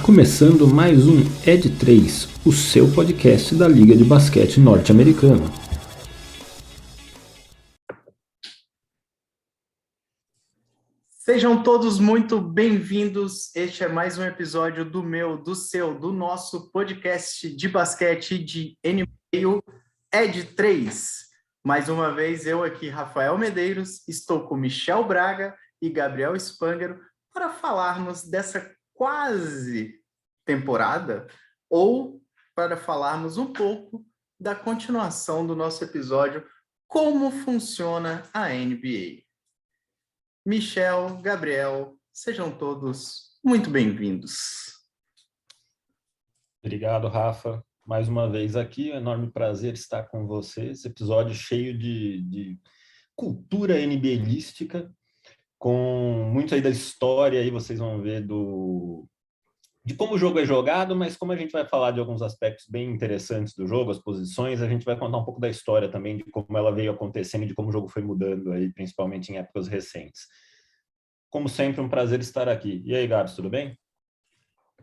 começando mais um Ed3, o seu podcast da Liga de Basquete Norte-Americana. Sejam todos muito bem-vindos. Este é mais um episódio do meu, do seu, do nosso podcast de basquete de NBA, Ed3. Mais uma vez, eu aqui, Rafael Medeiros, estou com Michel Braga e Gabriel Spangaro para falarmos dessa quase temporada ou para falarmos um pouco da continuação do nosso episódio, como funciona a NBA. Michel, Gabriel, sejam todos muito bem-vindos. Obrigado, Rafa. Mais uma vez aqui, é um enorme prazer estar com você. Esse episódio cheio de cultura NBAística, com muito aí da história, aí vocês vão ver de como o jogo é jogado, mas como a gente vai falar de alguns aspectos bem interessantes do jogo, as posições, a gente vai contar um pouco da história também, de como ela veio acontecendo e de como o jogo foi mudando aí, principalmente em épocas recentes. Como sempre, um prazer estar aqui. E aí, Gabs, tudo bem?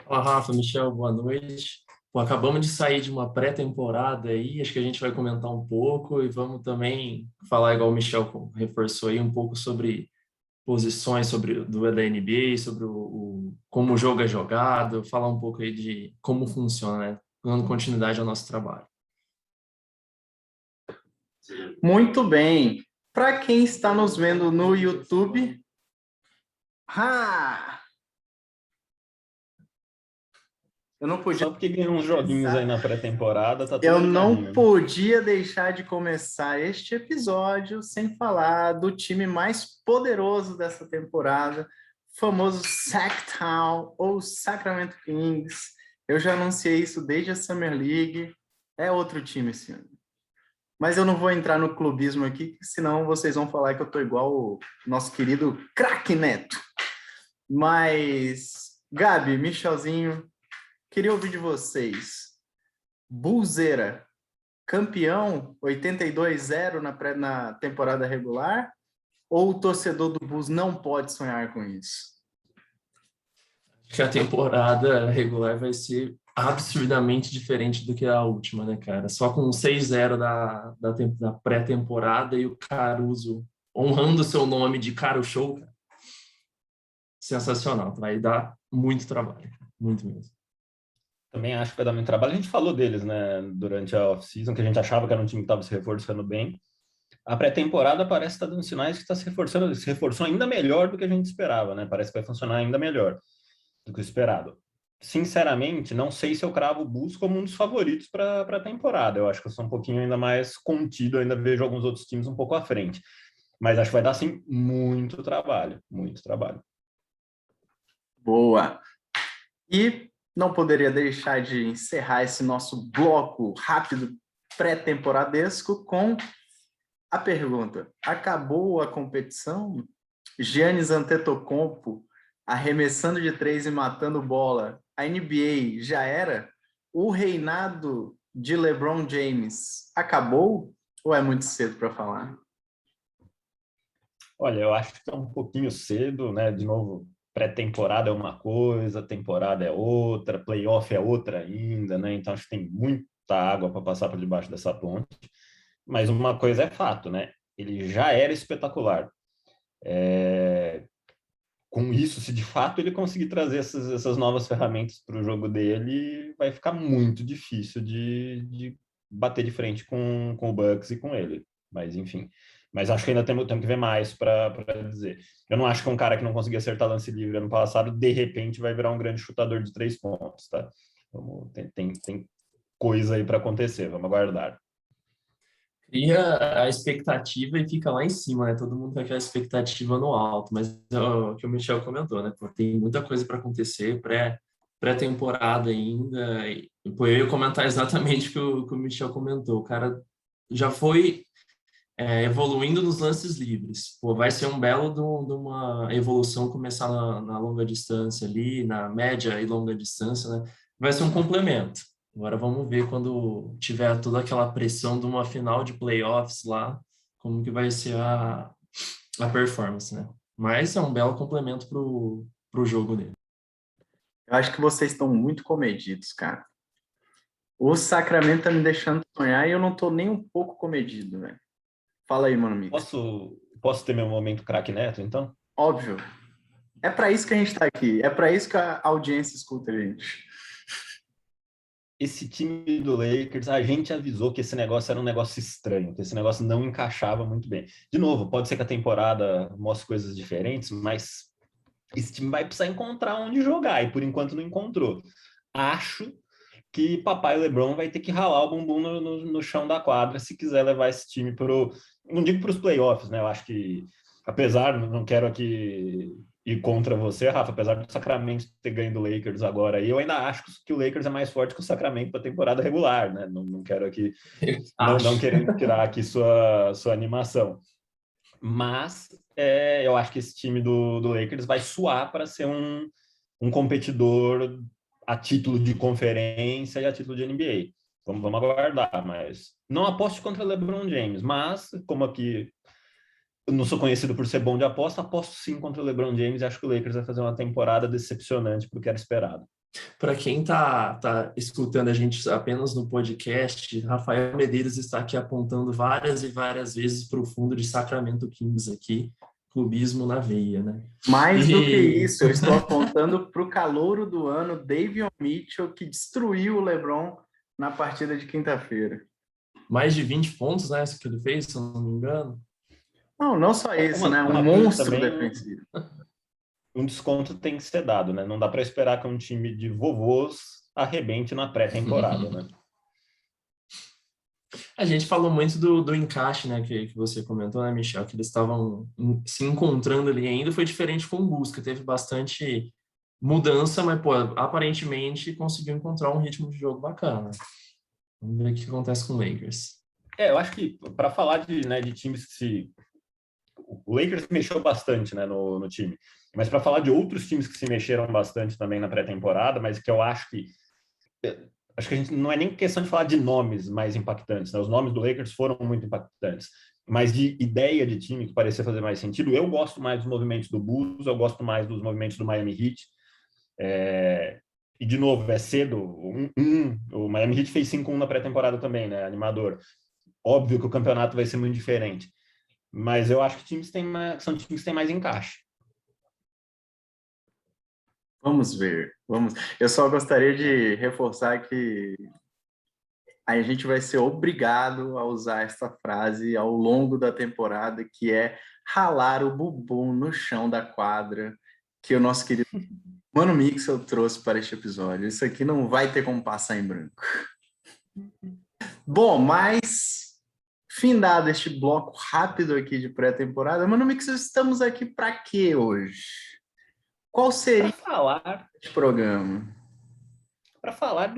Olá, Rafa, Michel, boa noite. Bom, acabamos de sair de uma pré-temporada aí, acho que a gente vai comentar um pouco e vamos também falar, igual o Michel reforçou aí, um pouco sobre posições da NBA, sobre como o jogo é jogado, falar um pouco aí de como funciona, né? Dando continuidade ao nosso trabalho. Muito bem. Para quem está nos vendo no YouTube, eu não podia. Só porque ganhou uns joguinhos aí na pré-temporada, tá tudo Eu não ligadinho. podia deixar de começar este episódio sem falar do time mais poderoso dessa temporada, o famoso Sacktown ou Sacramento Kings. Eu já anunciei isso desde a Summer League. É outro time esse ano. Mas eu não vou entrar no clubismo aqui, senão vocês vão falar que eu tô igual o nosso querido craque Neto. Mas, Gabi, Michelzinho, queria ouvir de vocês. Bullzeira, campeão 82-0 na temporada regular? Ou o torcedor do Bulls não pode sonhar com isso? Acho que a temporada regular vai ser absurdamente diferente do que a última, né, cara? Só com 6-0 da pré-temporada e o Caruso honrando o seu nome de Caro Show, cara. Sensacional. Vai dar muito trabalho, muito mesmo. Também acho que vai dar muito trabalho. A gente falou deles, né, durante a off-season, que a gente achava que era um time que estava se reforçando bem. A pré-temporada parece estar dando sinais que está se reforçou ainda melhor do que a gente esperava, né? Parece que vai funcionar ainda melhor do que o esperado. Sinceramente, não sei se eu cravo o Bulls como um dos favoritos para a temporada. Eu acho que eu sou um pouquinho ainda mais contido, ainda vejo alguns outros times um pouco à frente. Mas acho que vai dar, sim, muito trabalho, muito trabalho. Boa! E não poderia deixar de encerrar esse nosso bloco rápido pré-temporadesco com a pergunta: acabou a competição? Giannis Antetokounmpo arremessando de 3 e matando bola. A NBA já era? O reinado de LeBron James acabou? Ou é muito cedo para falar? Olha, eu acho que é um pouquinho cedo, né? De novo, pré-temporada é uma coisa, temporada é outra, playoff é outra ainda, né? Então acho que tem muita água para passar por debaixo dessa ponte. Mas uma coisa é fato, né? Ele já era espetacular. Com isso, se de fato ele conseguir trazer essas novas ferramentas para o jogo dele, vai ficar muito difícil de bater de frente com o Bucks e com ele. Mas, enfim. Mas acho que ainda temos que ver mais para dizer. Eu não acho que um cara que não conseguia acertar lance livre ano passado, de repente, vai virar um grande chutador de 3 pontos, tá? Tem coisa aí para acontecer, vamos aguardar. Cria a expectativa e fica lá em cima, né? Todo mundo com aquela expectativa no alto, mas o que o Michel comentou, né? Pô, tem muita coisa para acontecer, pré-temporada ainda. Pô, eu ia comentar exatamente o que o Michel comentou. O cara já foi evoluindo nos lances livres. Pô, vai ser um belo de uma evolução começar na longa distância ali, na média e longa distância, né? Vai ser um complemento. Agora vamos ver quando tiver toda aquela pressão de uma final de playoffs lá, como que vai ser a performance, né? Mas é um belo complemento pro jogo dele. Eu acho que vocês estão muito comedidos, cara. O Sacramento tá me deixando sonhar e eu não tô nem um pouco comedido, velho. Fala aí, mano, Mix. Posso ter meu momento craque Neto, então? Óbvio. É para isso que a gente tá aqui. É para isso que a audiência escuta a gente. Esse time do Lakers, a gente avisou que esse negócio era um negócio estranho, que esse negócio não encaixava muito bem. De novo, pode ser que a temporada mostre coisas diferentes, mas esse time vai precisar encontrar onde jogar, e por enquanto não encontrou. Acho que papai LeBron vai ter que ralar o bumbum no chão da quadra se quiser levar esse time não digo para os playoffs, né? Eu acho que, apesar, não quero aqui ir contra você, Rafa, apesar do Sacramento ter ganho do Lakers agora, eu ainda acho que o Lakers é mais forte que o Sacramento para temporada regular, né? Não quero aqui, não querendo tirar aqui sua animação. Mas eu acho que esse time do Lakers vai suar para ser um competidor a título de conferência e a título de NBA. Vamos aguardar, mas não aposto contra LeBron James, mas como aqui eu não sou conhecido por ser bom de aposta, aposto sim contra o LeBron James e acho que o Lakers vai fazer uma temporada decepcionante porque era esperado. Para quem tá escutando a gente apenas no podcast, Rafael Medeiros está aqui apontando várias e várias vezes para o fundo de Sacramento Kings aqui, clubismo na veia, né? Mais do que isso, eu estou apontando para o calouro do ano, Davion Mitchell, que destruiu o LeBron na partida de quinta-feira. Mais de 20 pontos, né? Isso que ele fez, se eu não me engano. Não só isso, né? Um monstro defensivo. Um desconto tem que ser dado, né? Não dá para esperar que um time de vovôs arrebente na pré-temporada, né? A gente falou muito do encaixe, né, que você comentou, né, Michel, que eles estavam se encontrando ali ainda, foi diferente com o Busca, teve bastante mudança, mas, pô, aparentemente conseguiu encontrar um ritmo de jogo bacana. Vamos ver o que acontece com o Lakers. Eu acho que, para falar de times que se... O Lakers mexeu bastante, né, no time, mas para falar de outros times que se mexeram bastante também na pré-temporada, mas que eu acho que a gente não é nem questão de falar de nomes mais impactantes, né? Os nomes do Lakers foram muito impactantes, mas de ideia de time que parecia fazer mais sentido. Eu gosto mais dos movimentos do Bulls, eu gosto mais dos movimentos do Miami Heat. E, de novo, é cedo. O Miami Heat fez 5-1 na pré-temporada também, né? Animador. Óbvio que o campeonato vai ser muito diferente, mas eu acho que são times que têm mais encaixe. Vamos ver. Eu só gostaria de reforçar que a gente vai ser obrigado a usar essa frase ao longo da temporada, que é ralar o bumbum no chão da quadra, que o nosso querido Mano Mixel trouxe para este episódio. Isso aqui não vai ter como passar em branco. Bom, mas findado este bloco rápido aqui de pré-temporada, Mano Mixel, estamos aqui para quê hoje? Qual seria este programa? Para falar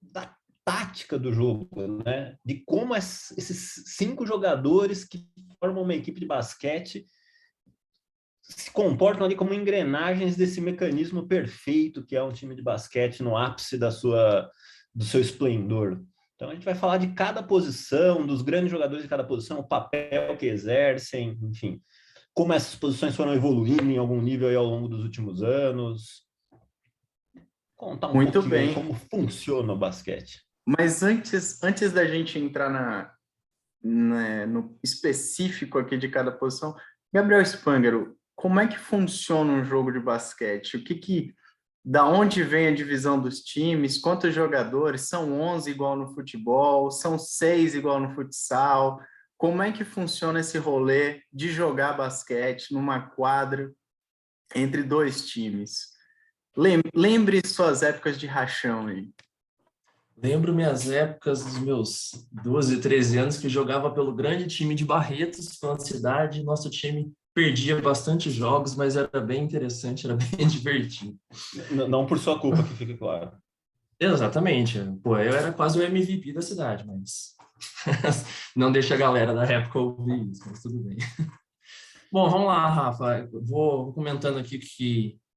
da tática do jogo, né? De como esses 5 jogadores que formam uma equipe de basquete se comportam ali como engrenagens desse mecanismo perfeito que é um time de basquete no ápice do seu esplendor. Então a gente vai falar de cada posição, dos grandes jogadores de cada posição, o papel que exercem, enfim, como essas posições foram evoluindo em algum nível aí ao longo dos últimos anos. Contar um pouquinho aí como funciona o basquete. Mas antes da gente entrar no específico aqui de cada posição, Gabriel Spangaro, como é que funciona um jogo de basquete? Da onde vem a divisão dos times? Quantos jogadores? São 11 igual no futebol? São 6 igual no futsal? Como é que funciona esse rolê de jogar basquete numa quadra entre 2 times? Lembre suas épocas de rachão aí. Lembro minhas épocas dos meus 12, 13 anos que jogava pelo grande time de Barretos, pela cidade. Nosso time perdia bastante jogos, mas era bem interessante, era bem divertido. Não por sua culpa, que fique claro. Exatamente. Pô, eu era quase o MVP da cidade, mas não deixa a galera da época ouvir isso, mas tudo bem. Bom, vamos lá, Rafa. Vou comentando aqui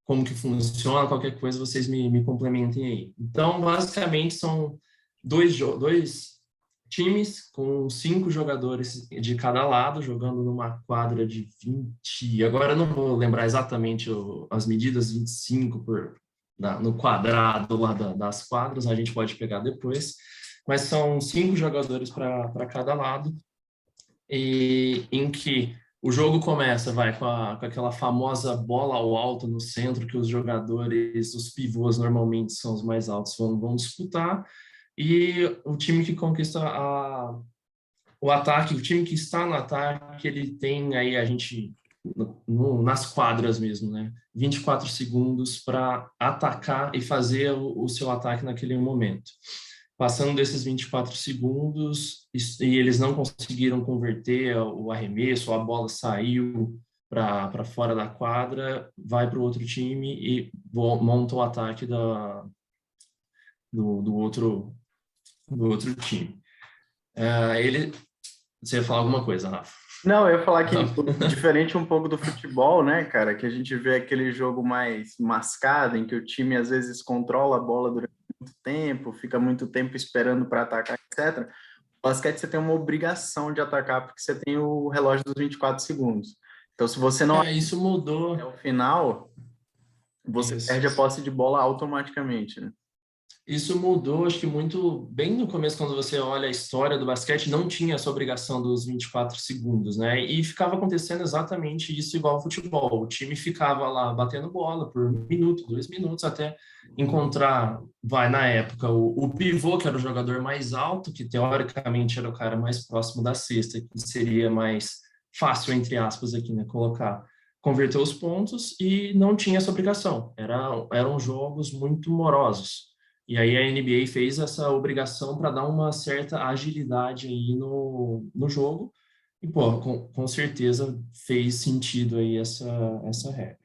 como que funciona, qualquer coisa vocês me complementem aí. Então, basicamente, são dois times com 5 jogadores de cada lado, jogando numa quadra de 20... Agora eu não vou lembrar exatamente as medidas, 25 por no quadrado lá das quadras, a gente pode pegar depois, mas são 5 jogadores para cada lado, e em que o jogo começa, com aquela famosa bola ao alto no centro, que os jogadores, os pivôs normalmente são os mais altos, vão disputar, e o time que conquista o ataque, o time que está no ataque, ele tem aí nas quadras mesmo, né? 24 segundos para atacar e fazer o seu ataque naquele momento. Passando desses 24 segundos e eles não conseguiram converter o arremesso, a bola saiu para fora da quadra, vai para o outro time e monta o ataque do outro time. Você ia falar alguma coisa, Rafa? Não, eu ia falar que diferente um pouco do futebol, né, cara, que a gente vê aquele jogo mais mascado, em que o time às vezes controla a bola durante muito tempo, fica muito tempo esperando para atacar, etc. No basquete você tem uma obrigação de atacar, porque você tem o relógio dos 24 segundos. Então, se você não isso mudou até o final, você perde a posse de bola automaticamente, né? Isso mudou, acho que muito, bem no começo, quando você olha a história do basquete, não tinha essa obrigação dos 24 segundos, né? E ficava acontecendo exatamente isso igual ao futebol. O time ficava lá batendo bola por 1 minuto, 2 minutos, até encontrar, na época, o pivô, que era o jogador mais alto, que teoricamente era o cara mais próximo da cesta, que seria mais fácil, entre aspas, aqui, né? Converter os pontos, e não tinha essa obrigação. Eram jogos muito morosos. E aí a NBA fez essa obrigação para dar uma certa agilidade aí no jogo. E, com certeza fez sentido aí essa regra.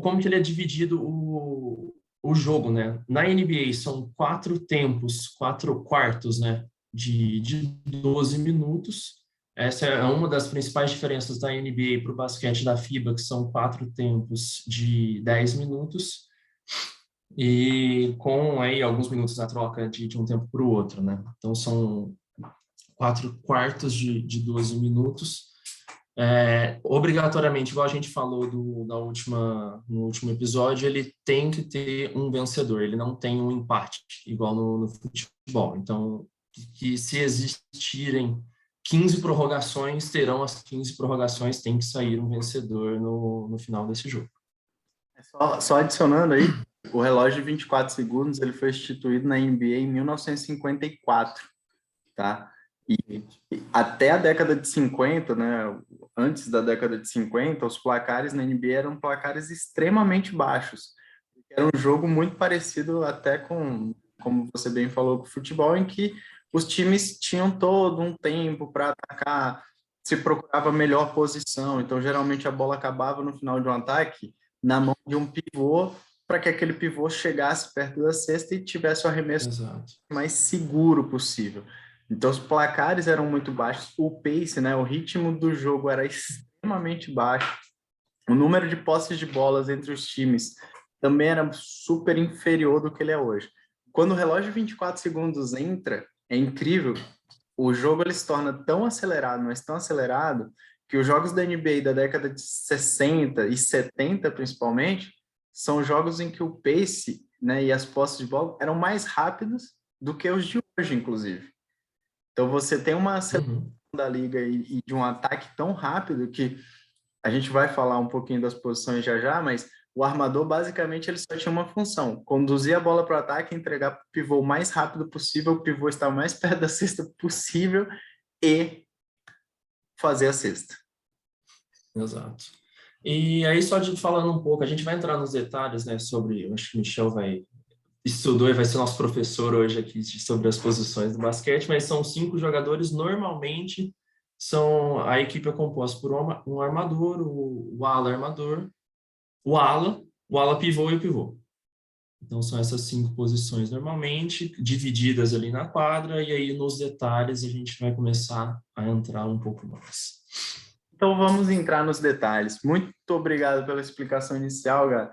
Como que ele é dividido o jogo, né? Na NBA são 4 tempos, 4 quartos, né? De 12 minutos. Essa é uma das principais diferenças da NBA para o basquete da FIBA, que são 4 tempos de 10 minutos, e com aí alguns minutos na troca de um tempo para o outro, né? Então, são 4 quartos de 12 minutos. Obrigatoriamente, igual a gente falou no último episódio, ele tem que ter um vencedor, ele não tem um empate, igual no futebol. Então, que se existirem 15 prorrogações, terão as 15 prorrogações, tem que sair um vencedor no final desse jogo. Só adicionando aí, o relógio de 24 segundos ele foi instituído na NBA em 1954, tá? E até a década de 50, né? Antes da década de 50, os placares na NBA eram placares extremamente baixos. Era um jogo muito parecido até com, como você bem falou, com o futebol, em que os times tinham todo um tempo para atacar, se procurava melhor posição. Então, geralmente, a bola acabava no final de um ataque na mão de um pivô, para que aquele pivô chegasse perto da cesta e tivesse o arremesso mais seguro possível. Então, os placares eram muito baixos, o pace, né, o ritmo do jogo era extremamente baixo, o número de posses de bolas entre os times também era super inferior do que ele é hoje. Quando o relógio de 24 segundos entra, é incrível, o jogo ele se torna tão acelerado, mas tão acelerado, que os jogos da NBA da década de 60 e 70, principalmente, são jogos em que o pace, né, e as posses de bola eram mais rápidos do que os de hoje, inclusive. Então, você tem uma aceleração da liga e de um ataque tão rápido que a gente vai falar um pouquinho das posições já, mas o armador, basicamente, ele só tinha uma função: conduzir a bola para o ataque, entregar para o pivô o mais rápido possível, o pivô estar o mais perto da cesta possível e fazer a cesta. Exato. E aí, só falando um pouco, a gente vai entrar nos detalhes, né, sobre, eu acho que o Michel estudou e vai ser nosso professor hoje aqui sobre as posições do basquete, mas são 5 jogadores, normalmente a equipe é composta por um armador, o ala armador, o ala pivô e o pivô. Então, são essas 5 posições normalmente, divididas ali na quadra, e aí nos detalhes a gente vai começar a entrar um pouco mais. Então, vamos entrar nos detalhes. Muito obrigado pela explicação inicial, Gá.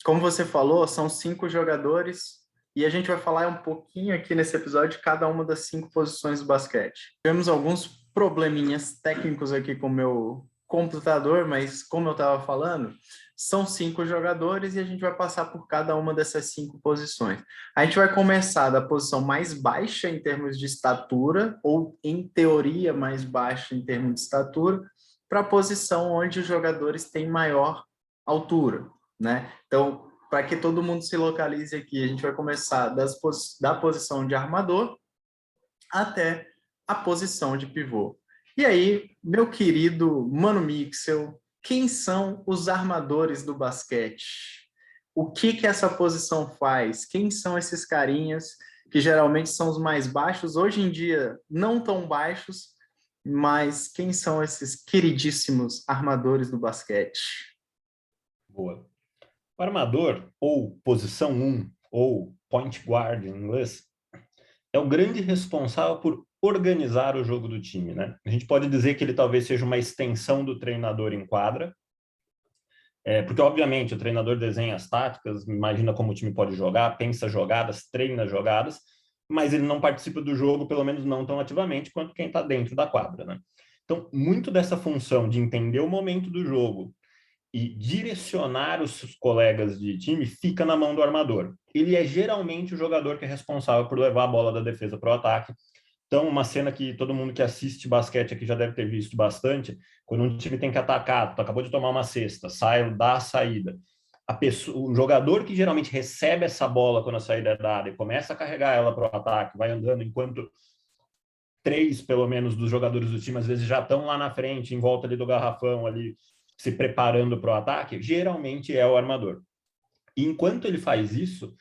Como você falou, são 5 jogadores e a gente vai falar um pouquinho aqui nesse episódio de cada uma das 5 posições do basquete. Tivemos alguns probleminhas técnicos aqui com computador, mas como eu estava falando, são 5 jogadores e a gente vai passar por cada uma dessas 5 posições. A gente vai começar da posição mais baixa em termos de estatura, ou em teoria mais baixa em termos de estatura, para a posição onde os jogadores têm maior altura, né? Então, para que todo mundo se localize aqui, a gente vai começar da posição de armador até a posição de pivô. E aí, meu querido Mano Mixel, quem são os armadores do basquete? O que essa posição faz? Quem são esses carinhas que geralmente são os mais baixos? Hoje em dia, não tão baixos, mas quem são esses queridíssimos armadores do basquete? Boa. O armador, ou posição 1, ou point guard em inglês, é o grande responsável por organizar o jogo do time, né? A gente pode dizer que ele talvez seja uma extensão do treinador em quadra, porque obviamente o treinador desenha as táticas, imagina como o time pode jogar, pensa jogadas, treina jogadas, mas ele não participa do jogo, pelo menos não tão ativamente quanto quem está dentro da quadra, né? Então, muito dessa função de entender o momento do jogo e direcionar os seus colegas de time fica na mão do armador. Ele é geralmente o jogador que é responsável por levar a bola da defesa para o ataque. Então, uma cena que todo mundo que assiste basquete aqui já deve ter visto bastante, quando um time tem que atacar, tu acabou de tomar uma cesta, sai, dá a saída. O jogador que geralmente recebe essa bola quando a saída é dada e começa a carregar ela para o ataque, vai andando enquanto 3, pelo menos, dos jogadores do time, às vezes já estão lá na frente, em volta ali do garrafão, ali, se preparando para o ataque, geralmente é o armador. E enquanto ele faz isso,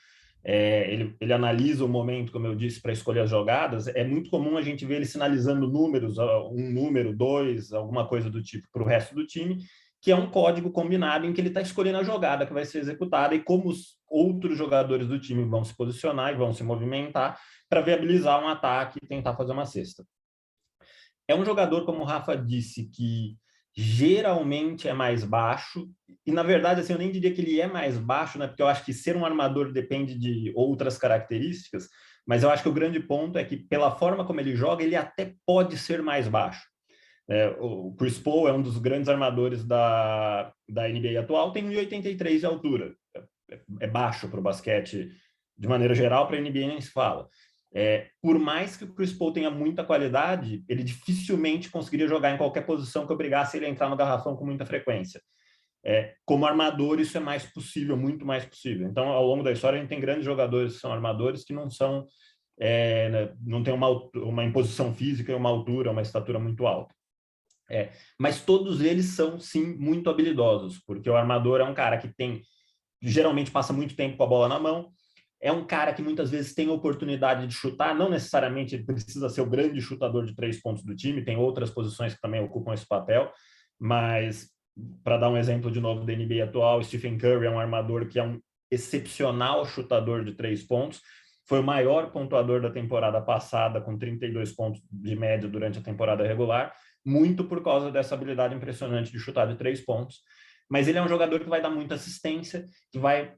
ele analisa o momento, como eu disse, para escolher as jogadas. É muito comum a gente ver ele sinalizando números, um número, 2, alguma coisa do tipo, para o resto do time, que é um código combinado em que ele está escolhendo a jogada que vai ser executada e como os outros jogadores do time vão se posicionar e vão se movimentar para viabilizar um ataque e tentar fazer uma cesta. É um jogador, como o Rafa disse, que geralmente é mais baixo, e na verdade, assim, eu nem diria que ele é mais baixo, né? Porque eu acho que ser um armador depende de outras características, mas eu acho que o grande ponto é que, pela forma como ele joga, ele até pode ser mais baixo. O Chris Paul é um dos grandes armadores da NBA atual, tem 1,83 de altura. É baixo para o basquete, de maneira geral, para a NBA nem se fala. Por mais que o Chris Paul tenha muita qualidade, ele dificilmente conseguiria jogar em qualquer posição que obrigasse ele a entrar no garrafão com muita frequência. Como armador, isso é mais possível, muito mais possível. Então, ao longo da história, a gente tem grandes jogadores que são armadores que não são, não tem uma imposição física e uma altura, uma estatura muito alta. Mas todos eles são, sim, muito habilidosos, porque o armador é um cara que geralmente passa muito tempo com a bola na mão, é um cara que muitas vezes tem oportunidade de chutar, não necessariamente ele precisa ser o grande chutador de 3 pontos do time, tem outras posições que também ocupam esse papel, mas, para dar um exemplo de novo da NBA atual, Stephen Curry é um armador que é um excepcional chutador de 3 pontos, foi o maior pontuador da temporada passada, com 32 pontos de média durante a temporada regular, muito por causa dessa habilidade impressionante de chutar de 3 pontos. Mas ele é um jogador que vai dar muita assistência, que vai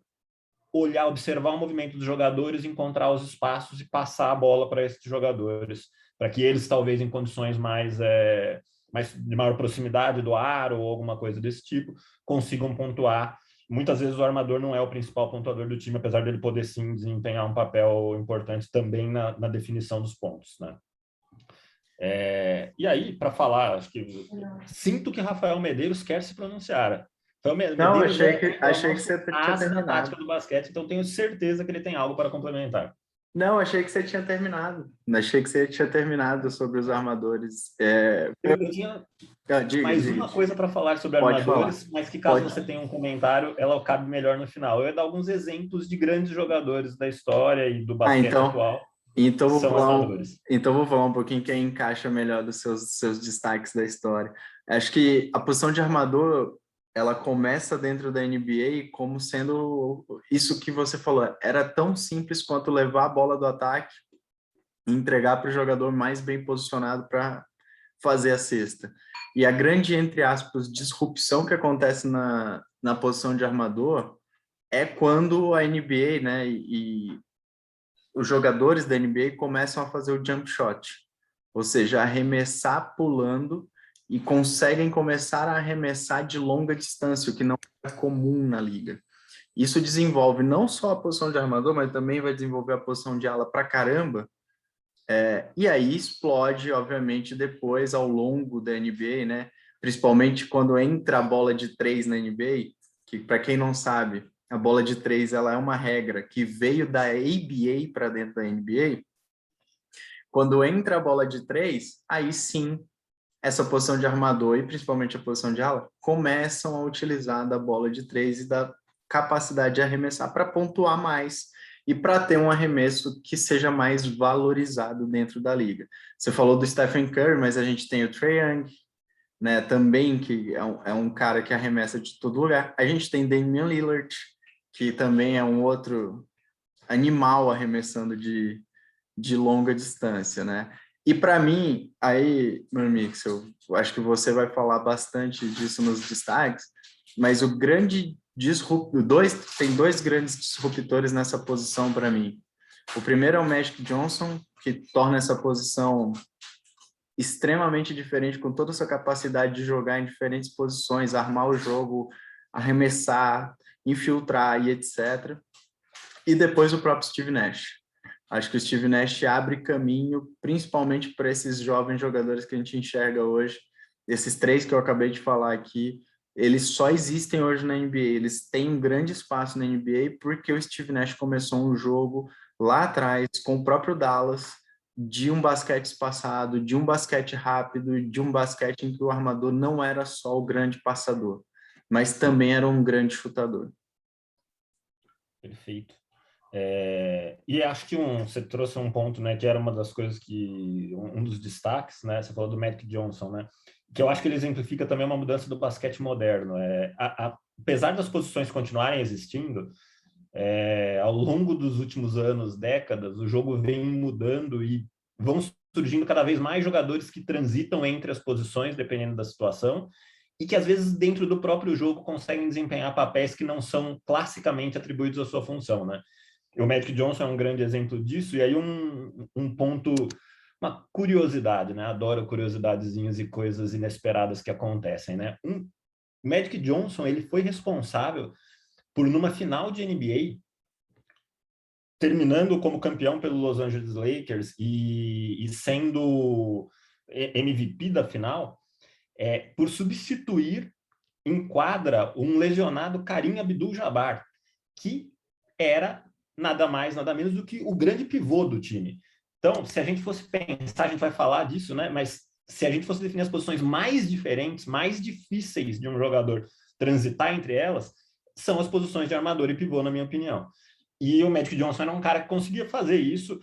olhar, observar o movimento dos jogadores, encontrar os espaços e passar a bola para esses jogadores, para que eles, talvez em condições mais de maior proximidade do aro ou alguma coisa desse tipo, consigam pontuar. Muitas vezes o armador não é o principal pontuador do time, apesar dele poder sim desempenhar um papel importante também na definição dos pontos, né? E aí, para falar, acho que sinto que Rafael Medeiros quer se pronunciar. Não, Medeiros achei que você tinha terminado. Na tática do basquete, então tenho certeza que ele tem algo para complementar. Não, achei que você tinha terminado. Achei que você tinha terminado sobre os armadores. Eu tinha mais uma coisa para falar sobre armadores, mas que caso você tenha um comentário, ela cabe melhor no final. Eu ia dar alguns exemplos de grandes jogadores da história e do basquete atual. Então vou falar um pouquinho quem encaixa melhor dos seus destaques da história. Acho que a posição de armador, ela começa dentro da NBA como sendo isso que você falou. Era tão simples quanto levar a bola do ataque e entregar para o jogador mais bem posicionado para fazer a cesta. E a grande, entre aspas, disrupção que acontece na posição de armador é quando a NBA, né, e os jogadores da NBA começam a fazer o jump shot, ou seja, arremessar pulando e conseguem começar a arremessar de longa distância, o que não é comum na liga. Isso desenvolve não só a posição de armador, mas também vai desenvolver a posição de ala pra caramba. E aí explode, obviamente, depois, ao longo da NBA, né? Principalmente quando entra a bola de 3 na NBA, que, para quem não sabe, a bola de 3 ela é uma regra que veio da ABA para dentro da NBA. Quando entra a bola de 3, aí sim, essa posição de armador e principalmente a posição de ala começam a utilizar da bola de 3 e da capacidade de arremessar para pontuar mais e para ter um arremesso que seja mais valorizado dentro da liga. Você falou do Stephen Curry, mas a gente tem o Trae Young, né, também, que é um cara que arremessa de todo lugar. A gente tem Damian Lillard, que também é um outro animal arremessando de longa distância, né? E para mim, aí, meu Mix, eu acho que você vai falar bastante disso nos destaques, mas o grande tem dois grandes disruptores nessa posição para mim. O primeiro é o Magic Johnson, que torna essa posição extremamente diferente, com toda a sua capacidade de jogar em diferentes posições, armar o jogo, arremessar, infiltrar e etc. E depois o próprio Steve Nash. Acho que o Steve Nash abre caminho, principalmente para esses jovens jogadores que a gente enxerga hoje. Esses três que eu acabei de falar aqui, eles só existem hoje na NBA. Eles têm um grande espaço na NBA porque o Steve Nash começou um jogo lá atrás com o próprio Dallas, de um basquete espaçado, de um basquete rápido, de um basquete em que o armador não era só o grande passador, mas também era um grande chutador. Perfeito. E acho que você trouxe um ponto, né, que era uma das coisas que um dos destaques, né, você falou do Magic Johnson, né, que eu acho que ele exemplifica também uma mudança do basquete moderno. Apesar das posições continuarem existindo, ao longo dos últimos anos, décadas, o jogo vem mudando e vão surgindo cada vez mais jogadores que transitam entre as posições, dependendo da situação, e que às vezes dentro do próprio jogo conseguem desempenhar papéis que não são classicamente atribuídos à sua função, né? O Magic Johnson é um grande exemplo disso, e aí um ponto, uma curiosidade, né? Adoro curiosidadezinhas e coisas inesperadas que acontecem, né? Magic Johnson, ele foi responsável por, numa final de NBA, terminando como campeão pelo Los Angeles Lakers e sendo MVP da final, por substituir em quadra um lesionado Kareem Abdul-Jabbar, que era nada mais, nada menos do que o grande pivô do time. Então, se a gente fosse pensar, a gente vai falar disso, né? Mas se a gente fosse definir as posições mais diferentes, mais difíceis de um jogador transitar entre elas, são as posições de armador e pivô, na minha opinião. E o Magic Johnson era um cara que conseguia fazer isso.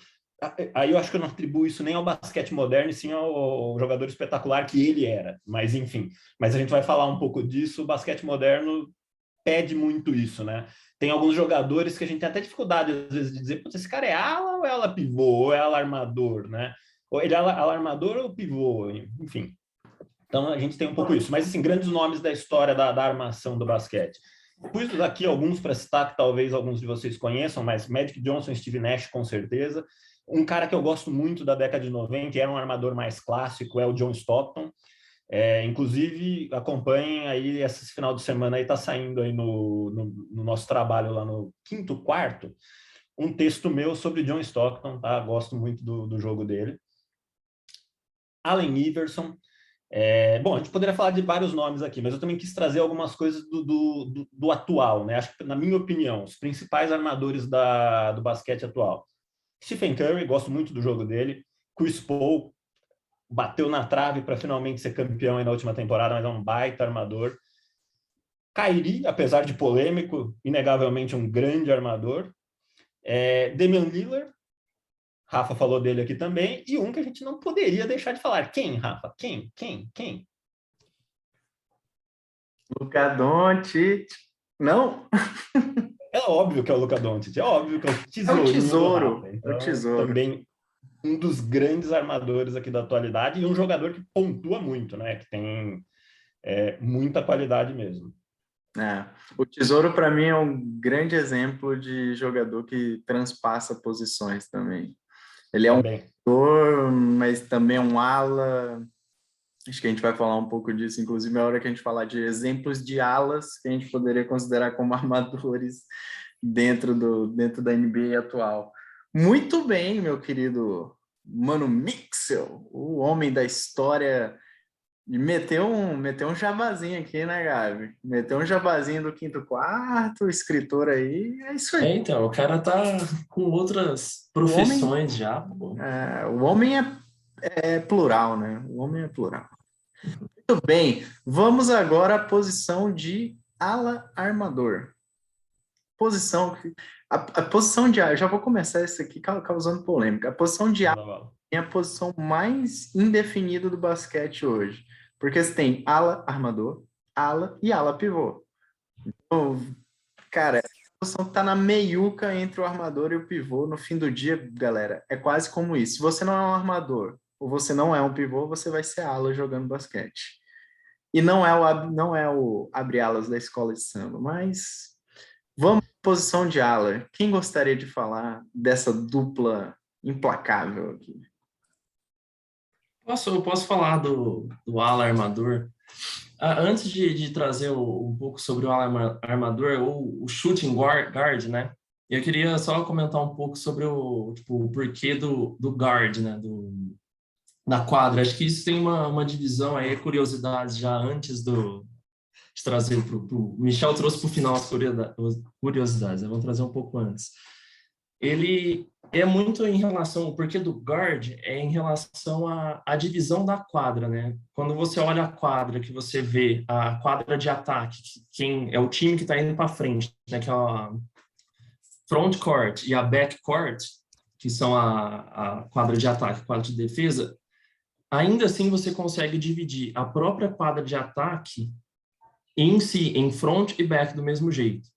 Aí eu acho que eu não atribuo isso nem ao basquete moderno, e sim ao jogador espetacular que ele era. Mas, enfim, mas a gente vai falar um pouco disso. O basquete moderno pede muito isso, né? Tem alguns jogadores que a gente tem até dificuldade, às vezes, de dizer, esse cara é ala ou é ala pivô, ou é ala armador, né? Ou ele é ala armador ou pivô, enfim. Então, a gente tem um pouco isso. Mas, assim, grandes nomes da história da armação do basquete. Pus aqui alguns para citar, que talvez alguns de vocês conheçam, mas Magic Johnson, Steve Nash, com certeza. Um cara que eu gosto muito da década de 90, e era um armador mais clássico, é o John Stockton. Inclusive, acompanhem aí, esse final de semana aí está saindo aí no nosso trabalho lá no quinto quarto, um texto meu sobre John Stockton, tá? Gosto muito do jogo dele. Allen Iverson. Bom, a gente poderia falar de vários nomes aqui, mas eu também quis trazer algumas coisas do atual, né? Acho que, na minha opinião, os principais armadores do basquete atual. Stephen Curry, gosto muito do jogo dele. Chris Paul, bateu na trave para finalmente ser campeão aí na última temporada, mas é um baita armador. Kyrie, apesar de polêmico, inegavelmente um grande armador. Damian Lillard, Rafa falou dele aqui também, e um que a gente não poderia deixar de falar. Quem, Rafa? Quem? Luka Doncic. Não? É óbvio que é o Luka Doncic, é óbvio que é o tesourinho É o tesouro. do Rafa. Então, É o tesouro. também um dos grandes armadores aqui da atualidade e um jogador que pontua muito, né? Que tem muita qualidade mesmo. O Tesouro, para mim, é um grande exemplo de jogador que transpassa posições também. Ele é um jogador, mas também é um ala. Acho que a gente vai falar um pouco disso, inclusive na hora que a gente falar de exemplos de alas que a gente poderia considerar como armadores dentro da NBA atual. Muito bem, meu querido Mano Mixel, o homem da história. E meteu um jabazinho aqui, né, Gabi? Meteu um jabazinho do quinto quarto, escritor aí, é isso aí. Então, o cara tá com outras O homem, profissões já, pô. o homem é plural, né? O homem é plural. Muito bem, vamos agora à posição de ala armador. A posição de ala, já vou começar isso aqui causando polêmica. A posição de ala é a posição mais indefinida do basquete hoje. Porque você tem ala armador, ala e ala pivô. Então, cara, a posição tá na meiuca entre o armador e o pivô. No fim do dia, galera, é quase como isso. Se você não é um armador ou você não é um pivô, você vai ser ala jogando basquete. E não é o abre alas da escola de samba, mas vamos à posição de ala. Quem gostaria de falar dessa dupla implacável aqui? Eu posso falar do ala armador. Antes de trazer um pouco sobre o ala armador, ou o shooting guard, né? Eu queria só comentar um pouco sobre o porquê do guard, né? Na quadra. Acho que isso tem uma divisão aí, curiosidades já antes de trazer o Michel trouxe para o final as curiosidades, vamos trazer um pouco antes. Ele é muito em relação, o porquê do guard é em relação à divisão da quadra, né? Quando você olha a quadra, que você vê a quadra de ataque, quem é o time que está indo para frente, né? Que é a front court e a back court, que são a quadra de ataque, quadra de defesa, ainda assim você consegue dividir a própria quadra de ataque em si, em front e back do mesmo jeito.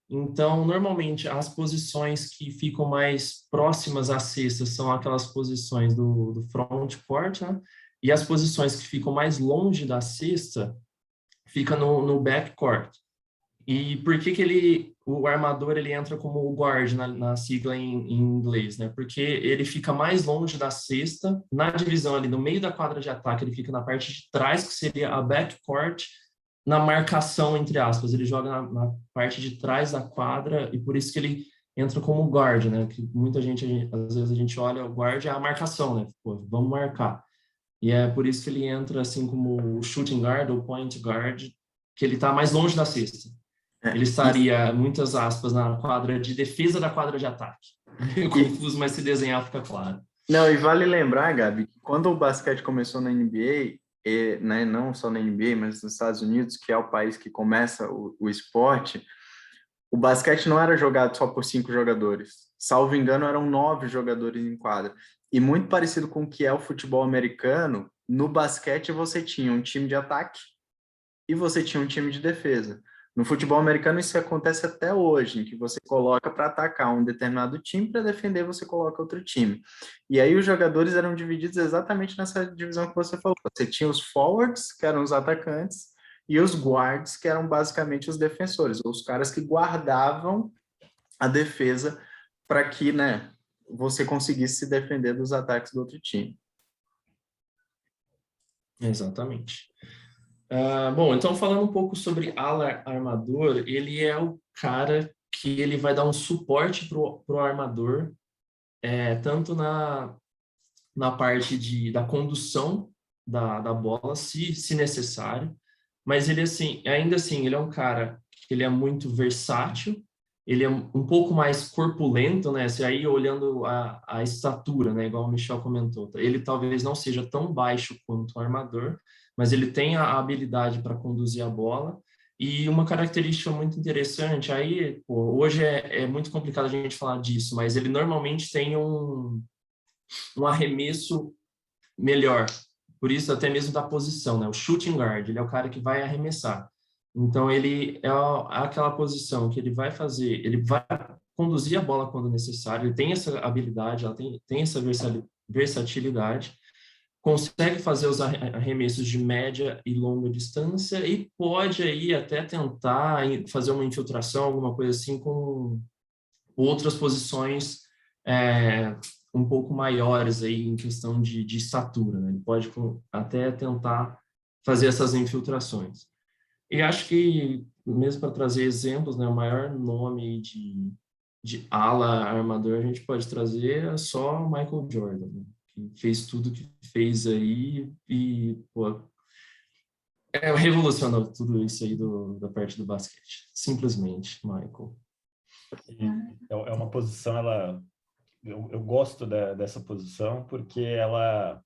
Então, normalmente, as posições que ficam mais próximas à cesta são aquelas posições do front court, né? E as posições que ficam mais longe da cesta fica no back court. E por que o armador ele entra como o guard na sigla em inglês, né? Porque ele fica mais longe da cesta, na divisão ali no meio da quadra de ataque, ele fica na parte de trás, que seria a backcourt, na marcação, entre aspas. Ele joga na parte de trás da quadra e por isso que ele entra como guard, né? Que muita gente, às vezes a gente olha, o guard é a marcação, né? Pô, vamos marcar. E é por isso que ele entra assim como o shooting guard ou point guard, que ele está mais longe da cesta. Ele estaria, muitas aspas, na quadra de defesa da quadra de ataque. Meio confuso, mas se desenhar fica claro. Não, e vale lembrar, Gabi, que quando o basquete começou na NBA, né, não só na NBA, mas nos Estados Unidos, que é o país que começa o esporte, o basquete não era jogado só por 5 jogadores. Salvo engano, eram 9 jogadores em quadra. E muito parecido com o que é o futebol americano, no basquete você tinha um time de ataque e você tinha um time de defesa. No futebol americano isso acontece até hoje, em que você coloca para atacar um determinado time, para defender você coloca outro time. E aí os jogadores eram divididos exatamente nessa divisão que você falou. Você tinha os forwards, que eram os atacantes, e os guards, que eram basicamente os defensores, os caras que guardavam a defesa para que, né, você conseguisse se defender dos ataques do outro time. Exatamente. Bom, então falando um pouco sobre ala armador, ele é o cara que ele vai dar um suporte pro armador, tanto na parte da condução da bola, se necessário, mas ele assim, ainda assim, ele é um cara que ele é muito versátil, ele é um pouco mais corpulento, né? Se aí olhando a estatura, né? Igual o Michel comentou, ele talvez não seja tão baixo quanto o armador, mas ele tem a habilidade para conduzir a bola. E uma característica muito interessante, aí, pô, hoje é muito complicado a gente falar disso, mas ele normalmente tem um arremesso melhor, por isso até mesmo da posição, né? O shooting guard, ele é o cara que vai arremessar. Então, ele é aquela posição que ele vai fazer, ele vai conduzir a bola quando necessário, ele tem essa habilidade, ela tem essa versatilidade, consegue fazer os arremessos de média e longa distância e pode aí até tentar fazer uma infiltração, alguma coisa assim, com outras posições um pouco maiores aí em questão de estatura, né? Ele pode até tentar fazer essas infiltrações. E acho que, mesmo para trazer exemplos, né, o maior nome de ala armador a gente pode trazer é só Michael Jordan, né? Que fez tudo que fez aí e pô, revolucionou tudo isso aí da parte do basquete. Simplesmente, Michael. É uma posição, eu gosto dessa posição porque ela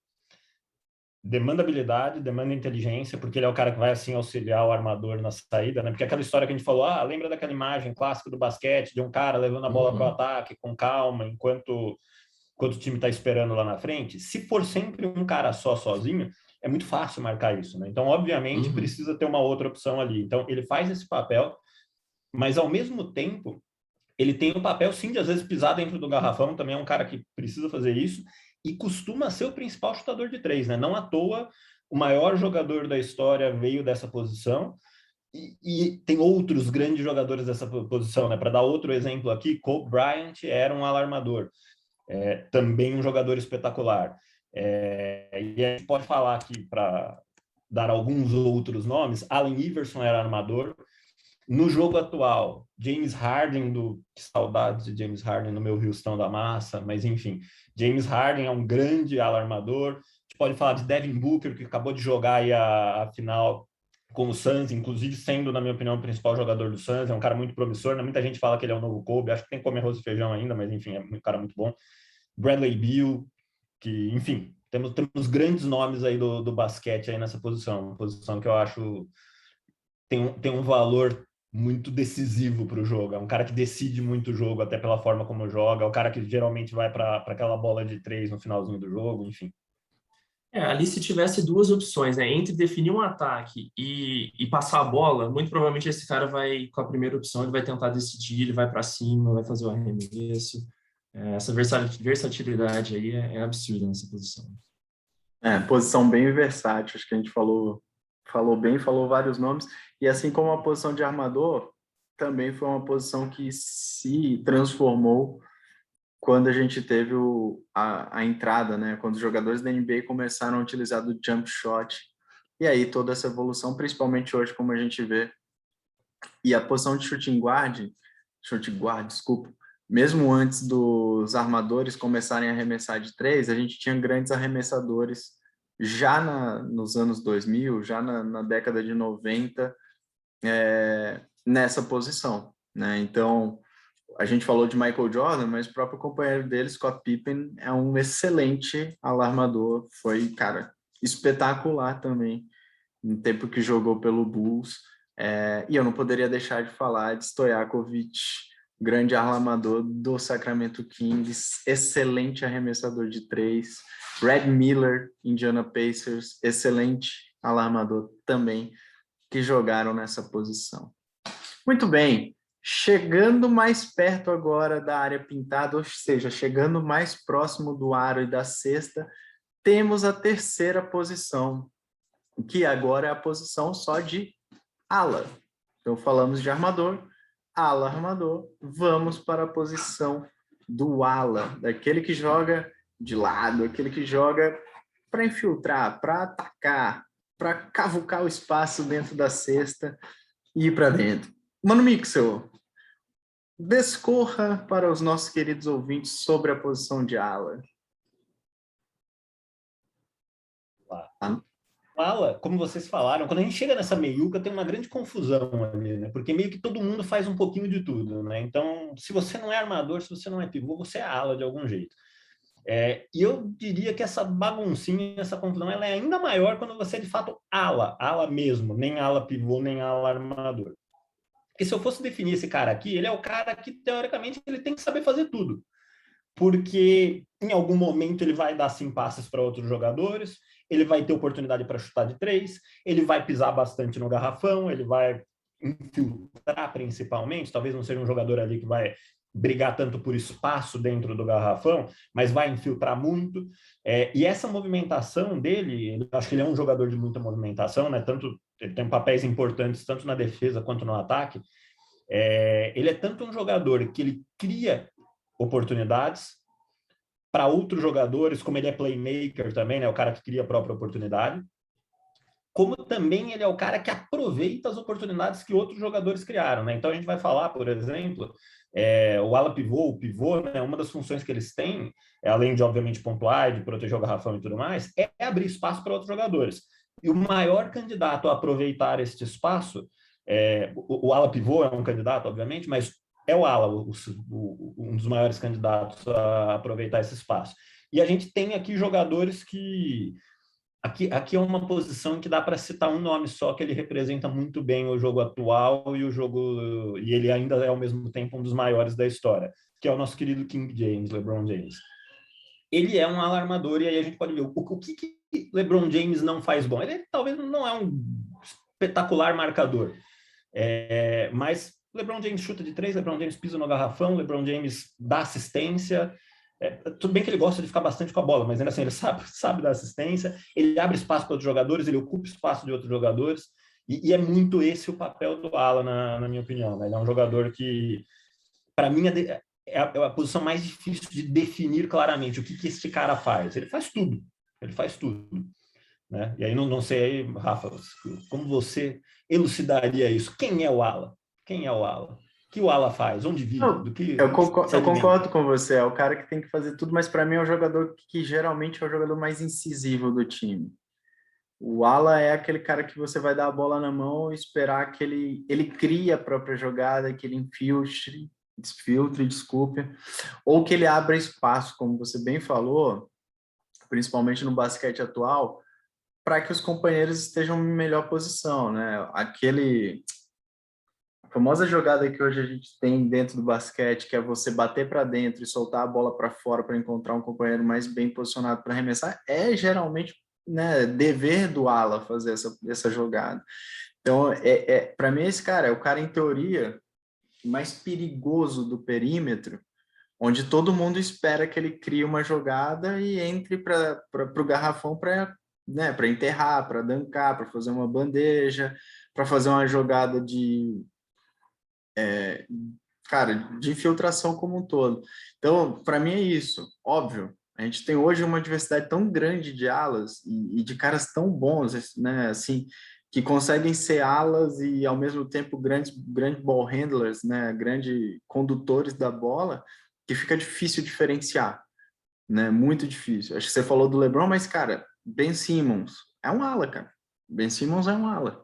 demanda habilidade, demanda inteligência, porque ele é o cara que vai assim auxiliar o armador na saída, né? Porque aquela história que a gente falou, lembra daquela imagem clássica do basquete, de um cara levando a bola para o ataque com calma, enquanto o time está esperando lá na frente? Se for sempre um cara sozinho, é muito fácil marcar isso, né? Então, obviamente, precisa ter uma outra opção ali. Então, ele faz esse papel, mas ao mesmo tempo, ele tem o papel, sim, de às vezes pisar dentro do garrafão, também é um cara que precisa fazer isso, e costuma ser o principal chutador de três, né? Não à toa, o maior jogador da história veio dessa posição, e tem outros grandes jogadores dessa posição, né? Para dar outro exemplo aqui, Kobe Bryant era um alarmador, também um jogador espetacular. E a gente pode falar aqui, para dar alguns outros nomes, Allen Iverson era armador. No jogo atual, James Harden, que saudades de James Harden no meu Houston da massa, mas enfim, James Harden é um grande alarmador. A gente pode falar de Devin Booker, que acabou de jogar aí a final com o Suns, inclusive sendo, na minha opinião, o principal jogador do Suns. É um cara muito promissor, né? Muita gente fala que ele é o novo Kobe, acho que tem que comer arroz e feijão ainda, mas enfim, é um cara muito bom. Bradley Beal, que, enfim, temos grandes nomes aí do basquete aí nessa posição, uma posição que eu acho tem um valor muito decisivo para o jogo. É um cara que decide muito o jogo, até pela forma como joga. É o cara que geralmente vai para aquela bola de três no finalzinho do jogo, enfim. Ali se tivesse duas opções, né? Entre definir um ataque e passar a bola, muito provavelmente esse cara vai, com a primeira opção, ele vai tentar decidir, ele vai para cima, vai fazer o arremesso. Essa versatilidade aí é absurda nessa posição. Posição bem versátil, acho que a gente falou bem, falou vários nomes, e assim como a posição de armador, também foi uma posição que se transformou quando a gente teve a entrada, né? Quando os jogadores da NBA começaram a utilizar do jump shot, e aí toda essa evolução, principalmente hoje, como a gente vê, e a posição de shooting guard, desculpa, mesmo antes dos armadores começarem a arremessar de três, a gente tinha grandes arremessadores já nos anos 2000, já na década de 90, nessa posição, né? Então, a gente falou de Michael Jordan, mas o próprio companheiro dele, Scott Pippen, é um excelente alarmador, foi, cara, espetacular também, no tempo que jogou pelo Bulls, e eu não poderia deixar de falar de Stojakovic, grande alarmador do Sacramento Kings, excelente arremessador de três. Red Miller, Indiana Pacers, excelente alarmador também, que jogaram nessa posição. Muito bem, chegando mais perto agora da área pintada, ou seja, chegando mais próximo do aro e da cesta, temos a terceira posição, que agora é a posição só de ala. Então falamos de armador, ala armador, vamos para a posição do ala, daquele que joga de lado, aquele que joga para infiltrar, para atacar, para cavucar o espaço dentro da cesta e ir para dentro. Mano Mixel, descorra para os nossos queridos ouvintes sobre a posição de ala. Ala, como vocês falaram, quando a gente chega nessa meiuca, tem uma grande confusão ali, né? Porque meio que todo mundo faz um pouquinho de tudo, né? Então, se você não é armador, se você não é pivô, você é ala de algum jeito. E eu diria que essa baguncinha, essa confusão, ela é ainda maior quando você é de fato ala mesmo, nem ala pivô, nem ala armador. Porque se eu fosse definir esse cara aqui, ele é o cara que, teoricamente, ele tem que saber fazer tudo. Porque em algum momento ele vai dar 5 passes para outros jogadores, ele vai ter oportunidade para chutar de 3, ele vai pisar bastante no garrafão, ele vai infiltrar principalmente, talvez não seja um jogador ali que vai brigar tanto por espaço dentro do garrafão, mas vai infiltrar muito. E essa movimentação dele, acho que ele é um jogador de muita movimentação, né? Ele tem papéis importantes tanto na defesa quanto no ataque. Ele é tanto um jogador que ele cria oportunidades, para outros jogadores, como ele é playmaker também, né? O cara que cria a própria oportunidade. Como também ele é o cara que aproveita as oportunidades que outros jogadores criaram, né? Então a gente vai falar, por exemplo, o ala pivô, o pivô, né? Uma das funções que eles têm, além de obviamente pontuar, de proteger o garrafão e tudo mais, é abrir espaço para outros jogadores. E o maior candidato a aproveitar este espaço, o ala pivô é um candidato, obviamente, mas é o ala, um dos maiores candidatos a aproveitar esse espaço. E a gente tem aqui jogadores que Aqui é uma posição que dá para citar um nome só, que ele representa muito bem o jogo atual e ele ainda é ao mesmo tempo um dos maiores da história, que é o nosso querido King James, LeBron James. Ele é um alarmador e aí a gente pode ver o que LeBron James não faz bom. Ele talvez não é um espetacular marcador, mas LeBron James chuta de 3, LeBron James pisa no garrafão, LeBron James dá assistência. Tudo bem que ele gosta de ficar bastante com a bola, mas ainda assim ele sabe dar assistência, ele abre espaço para outros jogadores, ele ocupa espaço de outros jogadores, e é muito esse o papel do ala, na minha opinião. Né? Ele é um jogador que, para mim, é a posição mais difícil de definir claramente o que este cara faz. Ele faz tudo. Né? E aí, não sei, aí, Rafa, como você elucidaria isso? Quem é o ala? Quem é o ala? O que o ala faz? Onde vive? Eu concordo com você, é o cara que tem que fazer tudo, mas para mim é o jogador que geralmente é o jogador mais incisivo do time. O ala é aquele cara que você vai dar a bola na mão e esperar que ele crie a própria jogada, que ele desfiltre, desculpe, ou que ele abra espaço, como você bem falou, principalmente no basquete atual, para que os companheiros estejam em melhor posição, né? A famosa jogada que hoje a gente tem dentro do basquete, que é você bater para dentro e soltar a bola para fora para encontrar um companheiro mais bem posicionado para arremessar, é geralmente, né, dever do ala fazer essa jogada. Então, para mim, esse cara é o cara, em teoria, mais perigoso do perímetro, onde todo mundo espera que ele crie uma jogada e entre para o garrafão para, né, para enterrar, para duncar, para fazer uma bandeja, para fazer uma jogada de infiltração como um todo. Então, para mim é isso, óbvio. A gente tem hoje uma diversidade tão grande de alas e de caras tão bons, né, assim, que conseguem ser alas e ao mesmo tempo grandes ball handlers, né, grandes condutores da bola, que fica difícil diferenciar, né, muito difícil. Acho que você falou do LeBron, mas cara, Ben Simmons é um ala, cara. Ben Simmons é um ala.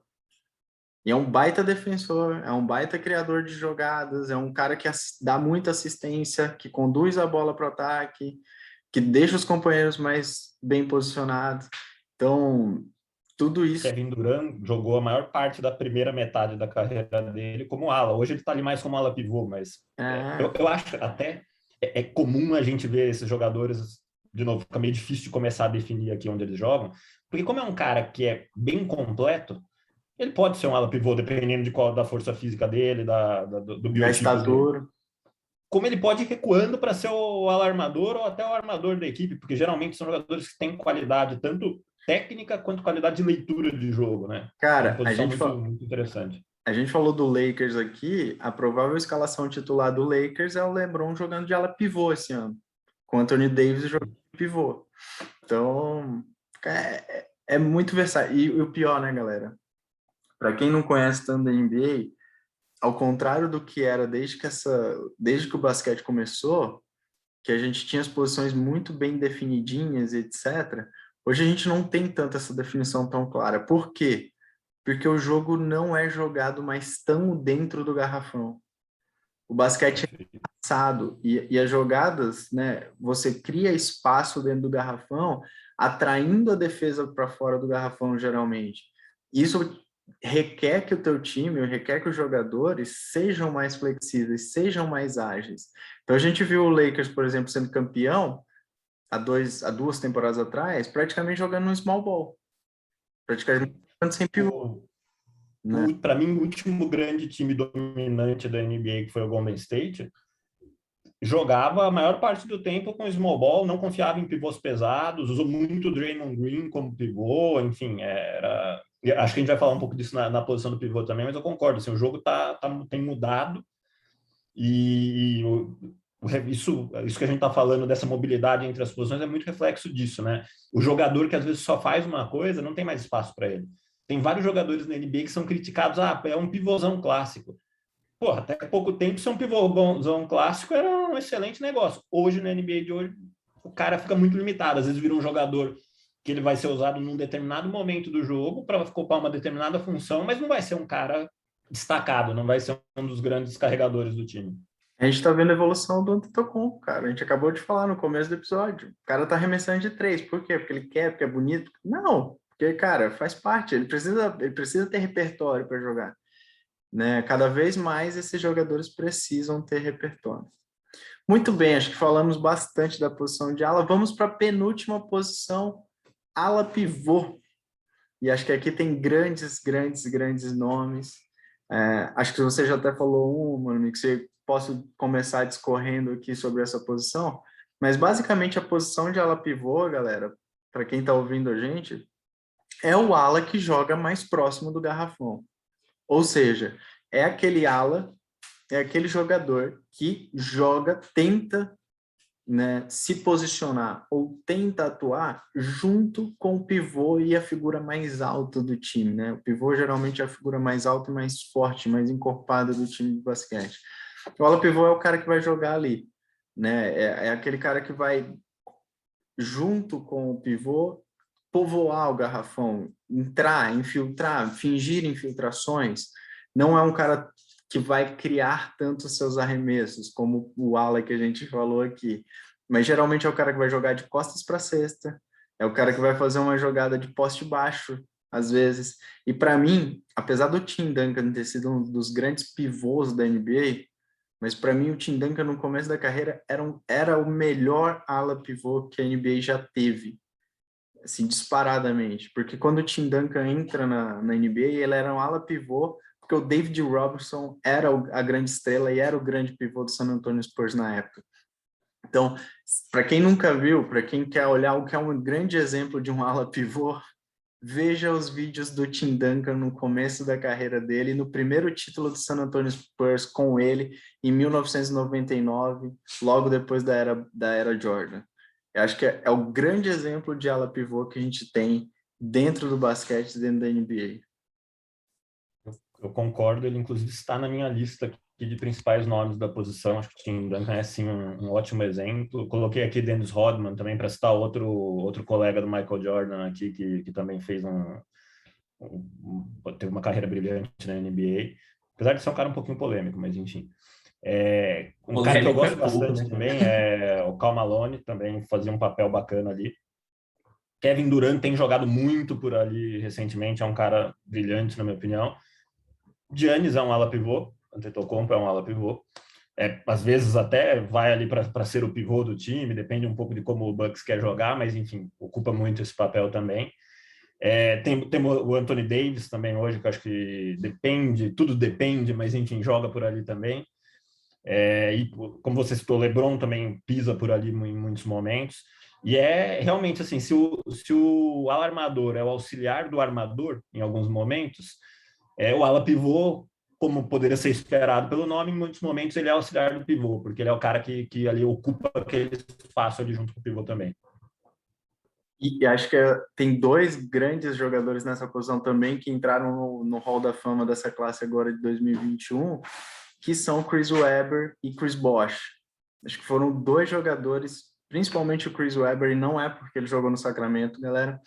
E é um baita defensor, é um baita criador de jogadas, é um cara que dá muita assistência, que conduz a bola para o ataque, que deixa os companheiros mais bem posicionados. Então, tudo isso... Kevin Durant jogou a maior parte da primeira metade da carreira dele como ala. Hoje ele está ali mais como ala pivô, mas eu acho até comum a gente ver esses jogadores, de novo, fica meio difícil de começar a definir aqui onde eles jogam, porque como é um cara que é bem completo, ele pode ser um ala pivô, dependendo da força física dele, do biotipo da estatura. dele. Como ele pode ir recuando para ser o alarmador ou até o armador da equipe, porque geralmente são jogadores que têm qualidade tanto técnica quanto qualidade de leitura de jogo, né? Cara, é uma posição muito interessante. A gente falou do Lakers aqui, a provável escalação titular do Lakers é o LeBron jogando de ala pivô esse ano, com Anthony Davis jogando de pivô. Então, é muito versátil. E o pior, né, galera? Para quem não conhece tanto da NBA, ao contrário do que era desde que o basquete começou, que a gente tinha as posições muito bem definidinhas, etc., hoje a gente não tem tanto essa definição tão clara. Por quê? Porque o jogo não é jogado mais tão dentro do garrafão. O basquete é passado e as jogadas, né, você cria espaço dentro do garrafão, atraindo a defesa para fora do garrafão, geralmente. Isso requer que o teu time, requer que os jogadores sejam mais flexíveis, sejam mais ágeis. Então a gente viu o Lakers, por exemplo, sendo campeão há 2 temporadas atrás, praticamente jogando no small ball. Praticamente jogando sem pivô. Para mim, o último grande time dominante da NBA, que foi o Golden State, jogava a maior parte do tempo com small ball, não confiava em pivôs pesados, usou muito o Draymond Green como pivô, enfim, acho que a gente vai falar um pouco disso na posição do pivô também, mas eu concordo, assim, o jogo tem mudado e isso que a gente está falando dessa mobilidade entre as posições é muito reflexo disso, né? O jogador que às vezes só faz uma coisa não tem mais espaço para ele. Tem vários jogadores na NBA que são criticados, é um pivôzão clássico. Porra, até pouco tempo ser um pivôzão clássico era um excelente negócio. Hoje, na NBA de hoje, o cara fica muito limitado. Às vezes vira um jogador que ele vai ser usado num determinado momento do jogo para ocupar uma determinada função, mas não vai ser um cara destacado, não vai ser um dos grandes carregadores do time. A gente tá vendo a evolução do Antetokounmpo, cara. A gente acabou de falar no começo do episódio. O cara tá arremessando de 3. Por quê? Porque ele quer, porque é bonito? Não, porque, cara, faz parte. Ele precisa ter repertório para jogar, né? Cada vez mais esses jogadores precisam ter repertório. Muito bem, acho que falamos bastante da posição de ala. Vamos para a penúltima posição, ala pivô. E acho que aqui tem grandes nomes. Acho que você já até falou mano, que você possa começar discorrendo aqui sobre essa posição, mas basicamente a posição de ala pivô, galera, para quem está ouvindo a gente, é o ala que joga mais próximo do garrafão. Ou seja, é aquele ala, é aquele jogador que joga, tenta, né, se posicionar ou tenta atuar junto com o pivô e a figura mais alta do time, né? O pivô geralmente é a figura mais alta e mais forte, mais encorpada do time de basquete. O ala pivô é o cara que vai jogar ali, né? É aquele cara que vai junto com o pivô povoar o garrafão, entrar, infiltrar, fingir infiltrações. Não é um cara que vai criar tanto seus arremessos, como o ala que a gente falou aqui. Mas geralmente é o cara que vai jogar de costas para a cesta, é o cara que vai fazer uma jogada de poste baixo, às vezes. E para mim, apesar do Tim Duncan ter sido um dos grandes pivôs da NBA, mas para mim o Tim Duncan no começo da carreira era o melhor ala pivô que a NBA já teve, assim, disparadamente. Porque quando o Tim Duncan entra na NBA, ele era um ala pivô, porque o David Robinson era a grande estrela e era o grande pivô do San Antonio Spurs na época. Então, para quem nunca viu, para quem quer olhar o que é um grande exemplo de um ala pivô, veja os vídeos do Tim Duncan no começo da carreira dele, no primeiro título do San Antonio Spurs com ele, em 1999, logo depois da era Jordan. Eu acho que é o grande exemplo de ala pivô que a gente tem dentro do basquete, dentro da NBA. Eu concordo, ele inclusive está na minha lista aqui de principais nomes da posição. Acho que o Tim Duncan é sim um ótimo exemplo. Eu coloquei aqui Dennis Rodman também para citar outro colega do Michael Jordan aqui que também fez teve uma carreira brilhante na NBA. Apesar de ser um cara um pouquinho polêmico, mas enfim. Um cara que eu gosto bastante também é o Karl Malone, também fazia um papel bacana ali. Kevin Durant tem jogado muito por ali recentemente, é um cara brilhante, na minha opinião. Giannis é um ala pivô, Antetokounmpo é um ala pivô. Às vezes até vai ali para ser o pivô do time, depende um pouco de como o Bucks quer jogar, mas enfim, ocupa muito esse papel também. Tem o Anthony Davis também hoje, que eu acho que tudo depende, mas enfim, joga por ali também. E como você citou, o LeBron também pisa por ali em muitos momentos. E realmente assim, se o ala armador é o auxiliar do armador em alguns momentos, o ala pivô, como poderia ser esperado pelo nome, em muitos momentos ele é auxiliar do pivô, porque ele é o cara que ali ocupa aquele espaço ali junto com o pivô também. E acho que tem dois grandes jogadores nessa posição também que entraram no Hall da Fama dessa classe agora de 2021, que são Chris Webber e Chris Bosh. Acho que foram dois jogadores, principalmente o Chris Webber, e não é porque ele jogou no Sacramento, galera,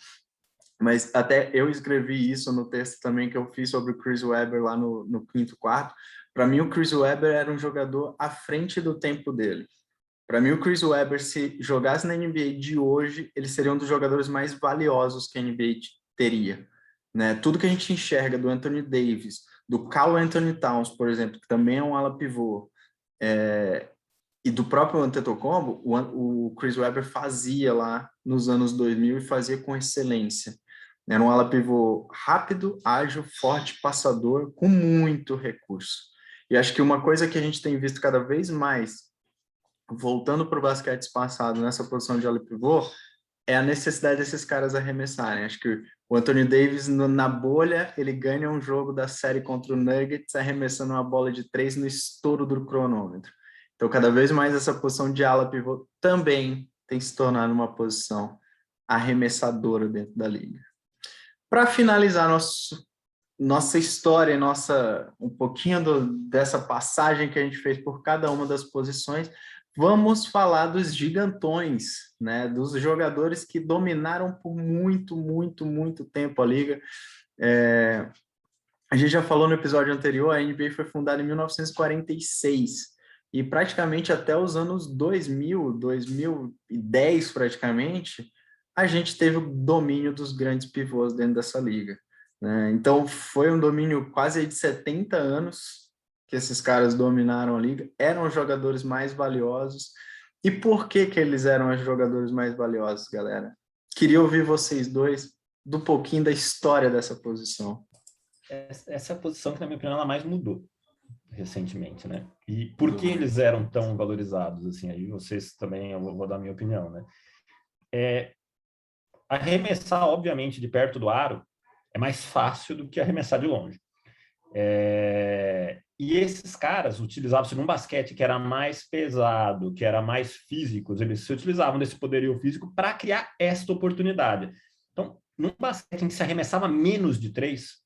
mas até eu escrevi isso no texto também que eu fiz sobre o Chris Webber lá no quinto quarto. Para mim, o Chris Webber era um jogador à frente do tempo dele. Para mim, o Chris Webber, se jogasse na NBA de hoje, ele seria um dos jogadores mais valiosos que a NBA teria, né? Tudo que a gente enxerga do Anthony Davis, do Karl-Anthony Towns, por exemplo, que também é um ala pivô, e do próprio Antetokounmpo, o Chris Webber fazia lá nos anos 2000 e fazia com excelência. Era um ala pivô rápido, ágil, forte, passador, com muito recurso. E acho que uma coisa que a gente tem visto cada vez mais, voltando para o basquete espaçado nessa posição de ala pivô, é a necessidade desses caras arremessarem. Acho que o Anthony Davis, na bolha, ele ganha um jogo da série contra o Nuggets arremessando uma bola de 3 no estouro do cronômetro. Então, cada vez mais essa posição de ala pivô também tem se tornado uma posição arremessadora dentro da liga. Para finalizar nossa história, um pouquinho dessa passagem que a gente fez por cada uma das posições, vamos falar dos gigantões, né? Dos jogadores que dominaram por muito, muito, muito tempo a liga. A gente já falou no episódio anterior, a NBA foi fundada em 1946 e praticamente até os anos 2000, 2010 praticamente, a gente teve o domínio dos grandes pivôs dentro dessa liga, né? Então foi um domínio quase de 70 anos que esses caras dominaram a liga, eram os jogadores mais valiosos. E por que eles eram os jogadores mais valiosos, galera? Queria ouvir vocês dois do pouquinho da história dessa posição. Essa é a posição que, na minha opinião, ela mais mudou recentemente, né? E por que eles eram tão valorizados, assim? Aí vocês também, eu vou dar a minha opinião, né? Arremessar, obviamente, de perto do aro é mais fácil do que arremessar de longe. E esses caras utilizavam-se num basquete que era mais pesado, que era mais físico, eles se utilizavam desse poderio físico para criar esta oportunidade. Então, num basquete em que se arremessava menos de 3,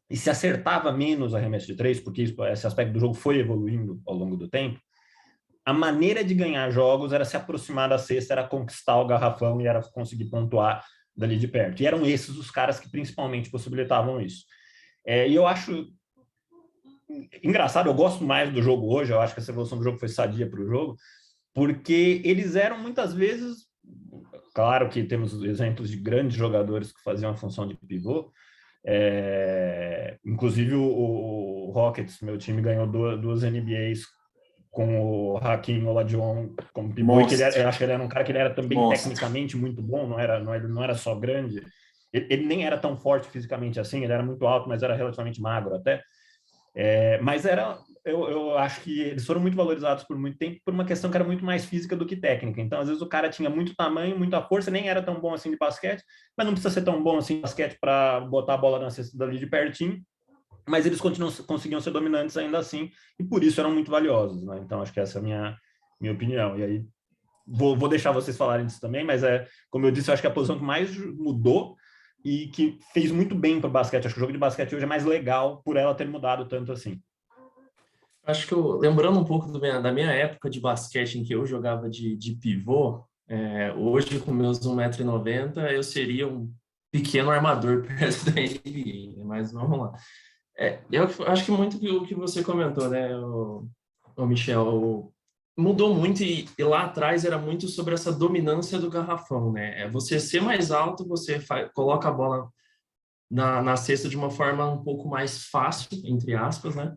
e se acertava menos arremesso de 3, porque esse aspecto do jogo foi evoluindo ao longo do tempo, a maneira de ganhar jogos era se aproximar da cesta, era conquistar o garrafão e era conseguir pontuar dali de perto. E eram esses os caras que principalmente possibilitavam isso. E eu acho engraçado, eu gosto mais do jogo hoje, eu acho que essa evolução do jogo foi sadia para o jogo, porque eles eram muitas vezes, claro que temos exemplos de grandes jogadores que faziam a função de pivô, inclusive o Rockets, meu time, ganhou duas NBAs com o Hakeem Olajuwon como pivô, e que eu acho que ele era um cara que ele era também tecnicamente muito bom, não era só grande, ele nem era tão forte fisicamente assim, ele era muito alto, mas era relativamente magro até, mas eu acho que eles foram muito valorizados por muito tempo por uma questão que era muito mais física do que técnica. Então, às vezes, o cara tinha muito tamanho, muita força, nem era tão bom assim de basquete, mas não precisa ser tão bom assim de basquete para botar a bola na cesta dali de pertinho, mas eles conseguiam ser dominantes ainda assim, e por isso eram muito valiosos, né? Então, acho que essa é a minha opinião. E aí, vou deixar vocês falarem disso também, mas como eu disse, eu acho que a posição que mais mudou e que fez muito bem para o basquete. Acho que o jogo de basquete hoje é mais legal por ela ter mudado tanto assim. Acho que lembrando um pouco da minha época de basquete em que eu jogava de pivô, hoje com meus 1,90 m eu seria um pequeno armador perto da NBA, mas vamos lá. Eu acho que muito o que você comentou, né, o Michel, mudou muito e lá atrás era muito sobre essa dominância do garrafão, né? Você ser mais alto, você coloca a bola na cesta de uma forma um pouco mais fácil, entre aspas, né?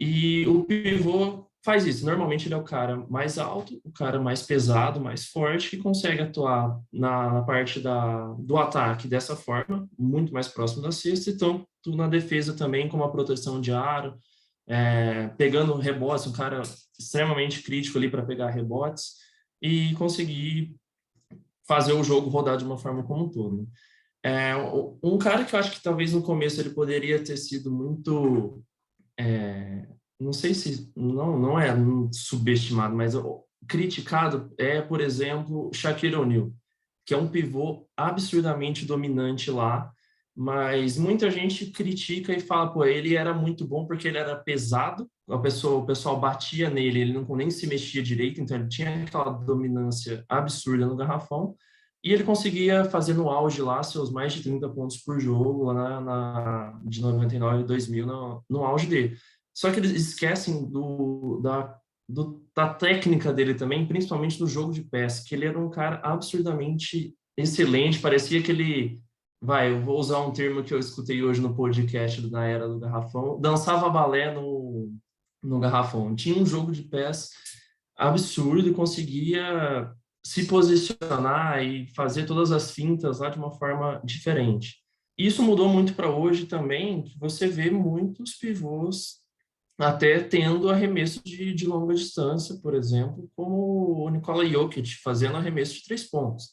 E o pivô faz isso. Normalmente ele é o cara mais alto, o cara mais pesado, mais forte, que consegue atuar na parte do ataque dessa forma, muito mais próximo da cesta, então na defesa também com uma proteção de aro, pegando rebotes, um cara extremamente crítico ali para pegar rebotes e conseguir fazer o jogo rodar de uma forma como um todo. Um cara que eu acho que talvez no começo ele poderia ter sido muito... não sei se não é subestimado, mas criticado por exemplo, Shaquille O'Neal, que é um pivô absurdamente dominante lá, mas muita gente critica e fala, pô, ele era muito bom porque ele era pesado, o pessoal batia nele, ele não nem se mexia direito, então ele tinha aquela dominância absurda no garrafão, e ele conseguia fazer no auge lá seus mais de 30 pontos por jogo, lá de 99 a 2000, no auge dele. Só que eles esquecem da técnica dele também, principalmente no jogo de pés, que ele era um cara absurdamente excelente, parecia que ele... eu vou usar um termo que eu escutei hoje no podcast na Era do Garrafão, dançava balé no garrafão. Tinha um jogo de pés absurdo e conseguia se posicionar e fazer todas as fintas lá de uma forma diferente. Isso mudou muito para hoje também, que você vê muitos pivôs até tendo arremesso de longa distância, por exemplo, como o Nikola Jokic fazendo arremesso de 3 pontos.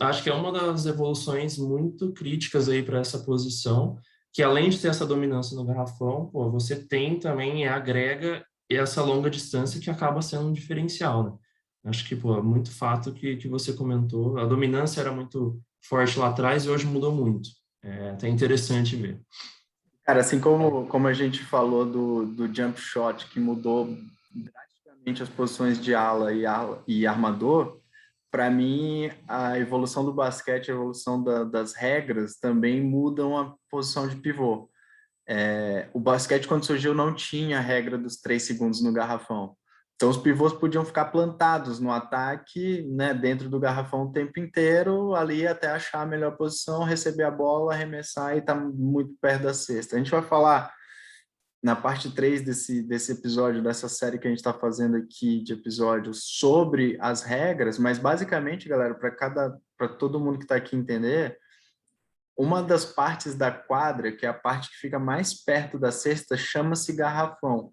Acho que é uma das evoluções muito críticas aí para essa posição, que além de ter essa dominância no garrafão, você tem também, agrega essa longa distância que acaba sendo um diferencial, né? Acho que, pô, é muito fato que você comentou. A dominância era muito forte lá atrás e hoje mudou muito. É até interessante ver. Cara, assim como a gente falou do jump shot, que mudou drasticamente as posições de ala e armador, para mim, a evolução do basquete, a evolução das regras também mudam a posição de pivô. O basquete, quando surgiu, não tinha a regra dos 3 segundos no garrafão. Então, os pivôs podiam ficar plantados no ataque, né, dentro do garrafão o tempo inteiro, ali até achar a melhor posição, receber a bola, arremessar e estar muito perto da cesta. A gente vai falar na parte 3 desse episódio, dessa série que a gente está fazendo aqui de episódios sobre as regras, mas basicamente, galera, para todo mundo que está aqui entender, uma das partes da quadra, que é a parte que fica mais perto da cesta, chama-se garrafão.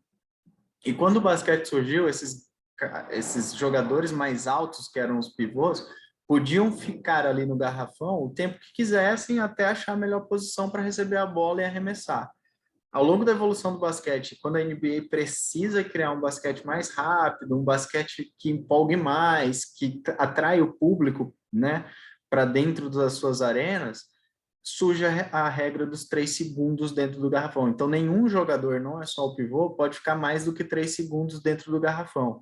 E quando o basquete surgiu, esses jogadores mais altos, que eram os pivôs, podiam ficar ali no garrafão o tempo que quisessem até achar a melhor posição para receber a bola e arremessar. Ao longo da evolução do basquete, quando a NBA precisa criar um basquete mais rápido, um basquete que empolgue mais, que atrai o público, né, para dentro das suas arenas, surge a regra dos 3 segundos dentro do garrafão. Então, nenhum jogador, não é só o pivô, pode ficar mais do que 3 segundos dentro do garrafão.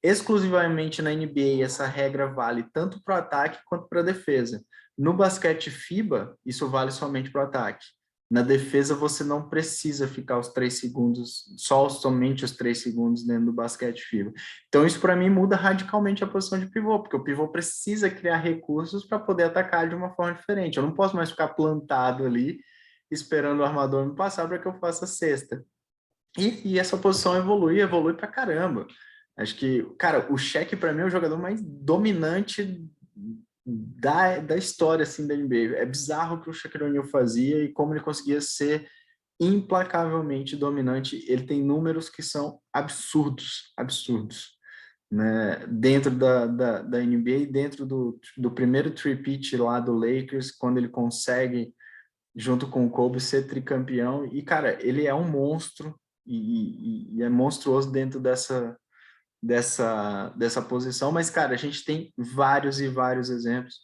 Exclusivamente na NBA, essa regra vale tanto para o ataque quanto para a defesa. No basquete FIBA, isso vale somente para o ataque. Na defesa, você não precisa ficar os 3 segundos, somente os 3 segundos dentro do basquete FIBA. Então, isso para mim muda radicalmente a posição de pivô, porque o pivô precisa criar recursos para poder atacar de uma forma diferente. Eu não posso mais ficar plantado ali, esperando o armador me passar para que eu faça a cesta. E essa posição evolui pra caramba. Acho que, cara, o Shaq para mim é o jogador mais dominante da história assim da NBA. É bizarro o que o Shaquille O'Neal fazia e como ele conseguia ser implacavelmente dominante. Ele tem números que são absurdos, absurdos, né? Dentro da NBA, dentro do primeiro three-peat lá do Lakers, quando ele consegue, junto com o Kobe, ser tricampeão. E, cara, ele é um monstro e é monstruoso dentro dessa posição, mas, cara, a gente tem vários e vários exemplos.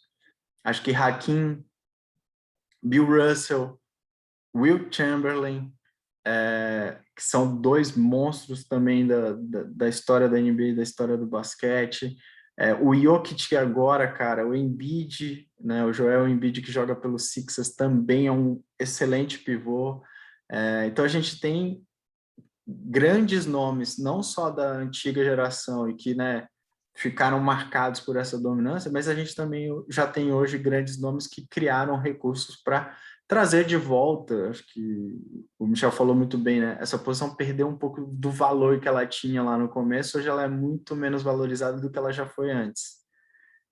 Acho que Hakeem, Bill Russell, Wilt Chamberlain, que são dois monstros também da história da NBA, da história do basquete. O Jokic agora, cara, o Embiid, né, o Joel Embiid, que joga pelo Sixers, também é um excelente pivô. Então, a gente tem grandes nomes, não só da antiga geração e que, né, ficaram marcados por essa dominância, mas a gente também já tem hoje grandes nomes que criaram recursos para trazer de volta. Acho que o Michel falou muito bem, né? Essa posição perdeu um pouco do valor que ela tinha lá no começo, hoje ela é muito menos valorizada do que ela já foi antes,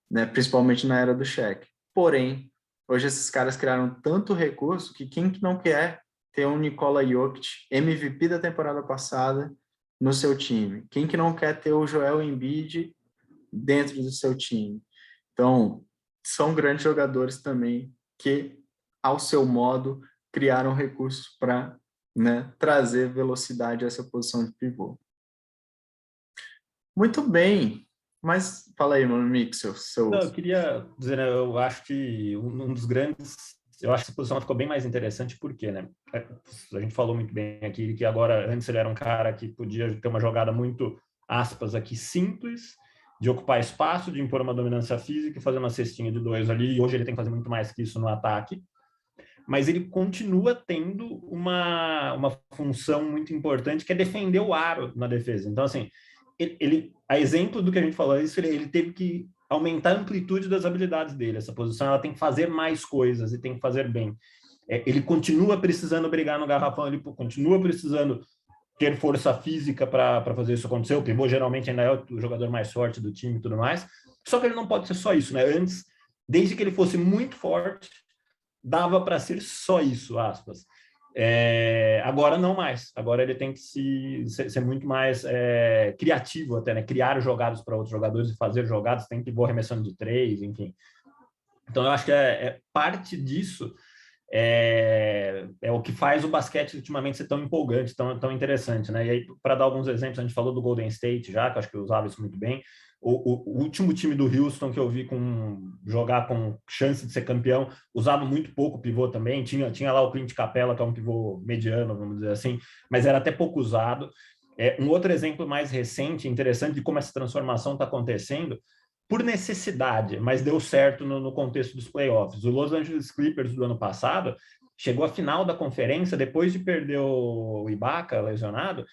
né? Principalmente na era do Shaq. Porém, hoje esses caras criaram tanto recurso que quem que não quer ter um Nikola Jokic, MVP da temporada passada, no seu time? Quem que não quer ter o Joel Embiid dentro do seu time? Então, são grandes jogadores também que, ao seu modo, criaram recursos para, né, trazer velocidade a essa posição de pivô. Muito bem, mas fala aí, meu amigo, Não, eu queria dizer, né, eu acho que um dos grandes, eu acho que essa posição ficou bem mais interessante porque, né, a gente falou muito bem aqui que agora, antes ele era um cara que podia ter uma jogada muito, aspas aqui, simples, de ocupar espaço, de impor uma dominância física e fazer uma cestinha de dois ali, e hoje ele tem que fazer muito mais que isso no ataque, mas ele continua tendo uma função muito importante que é defender o aro na defesa. Então, assim, a exemplo do que a gente falou, ele teve que aumentar a amplitude das habilidades dele. Essa posição ela tem que fazer mais coisas e tem que fazer bem. Ele continua precisando brigar no garrafão, ele continua precisando ter força física para fazer isso acontecer. O pivô geralmente ainda é o jogador mais forte do time e tudo mais. Só que ele não pode ser só isso, né? Antes, desde que ele fosse muito forte, dava para ser só isso, aspas. Agora não mais. Agora ele tem que ser muito mais criativo até, né? Criar jogadas para outros jogadores e fazer jogadas, tem que ir arremessando de três, enfim. Então eu acho que parte disso é o que faz o basquete ultimamente ser tão empolgante, tão interessante, né? E aí, para dar alguns exemplos, a gente falou do Golden State já, que eu acho que eu usava isso muito bem. O último time do Houston que eu vi jogar com chance de ser campeão, usava muito pouco pivô também, tinha lá o Clint Capela, que é um pivô mediano, vamos dizer assim, mas era até pouco usado. Um outro exemplo mais recente, interessante, de como essa transformação está acontecendo, por necessidade, mas deu certo no contexto dos playoffs. O Los Angeles Clippers do ano passado chegou à final da conferência, depois de perder o Ibaka lesionado,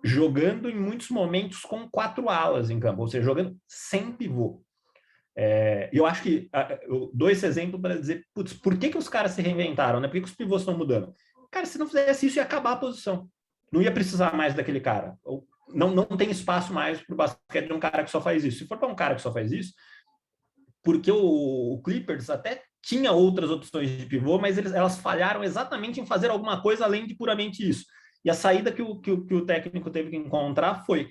jogando em muitos momentos com 4 alas em campo, ou seja, jogando sem pivô. E eu acho que eu dou esse exemplo para dizer, putz, por que os caras se reinventaram, né? Por que os pivôs estão mudando? Cara, se não fizesse isso, ia acabar a posição. Não ia precisar mais daquele cara. Não tem espaço mais para o basquete de um cara que só faz isso. Se for para um cara que só faz isso, porque o Clippers até tinha outras opções de pivô, mas elas falharam exatamente em fazer alguma coisa além de puramente isso. E a saída que o técnico teve que encontrar foi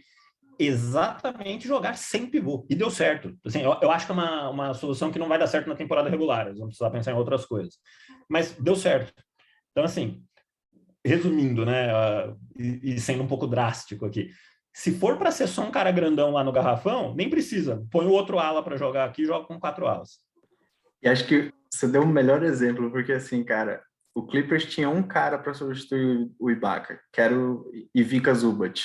exatamente jogar sem pivô. E deu certo. Assim, eu acho que é uma solução que não vai dar certo na temporada regular. Eles vão precisar pensar em outras coisas. Mas deu certo. Então, assim, resumindo, né, e sendo um pouco drástico aqui, se for para ser só um cara grandão lá no garrafão, nem precisa. Põe o outro ala para jogar aqui e joga com 4 alas. E acho que você deu o melhor exemplo, porque assim, cara, o Clippers tinha um cara para substituir o Ibaka, que era o Ivica Zubac.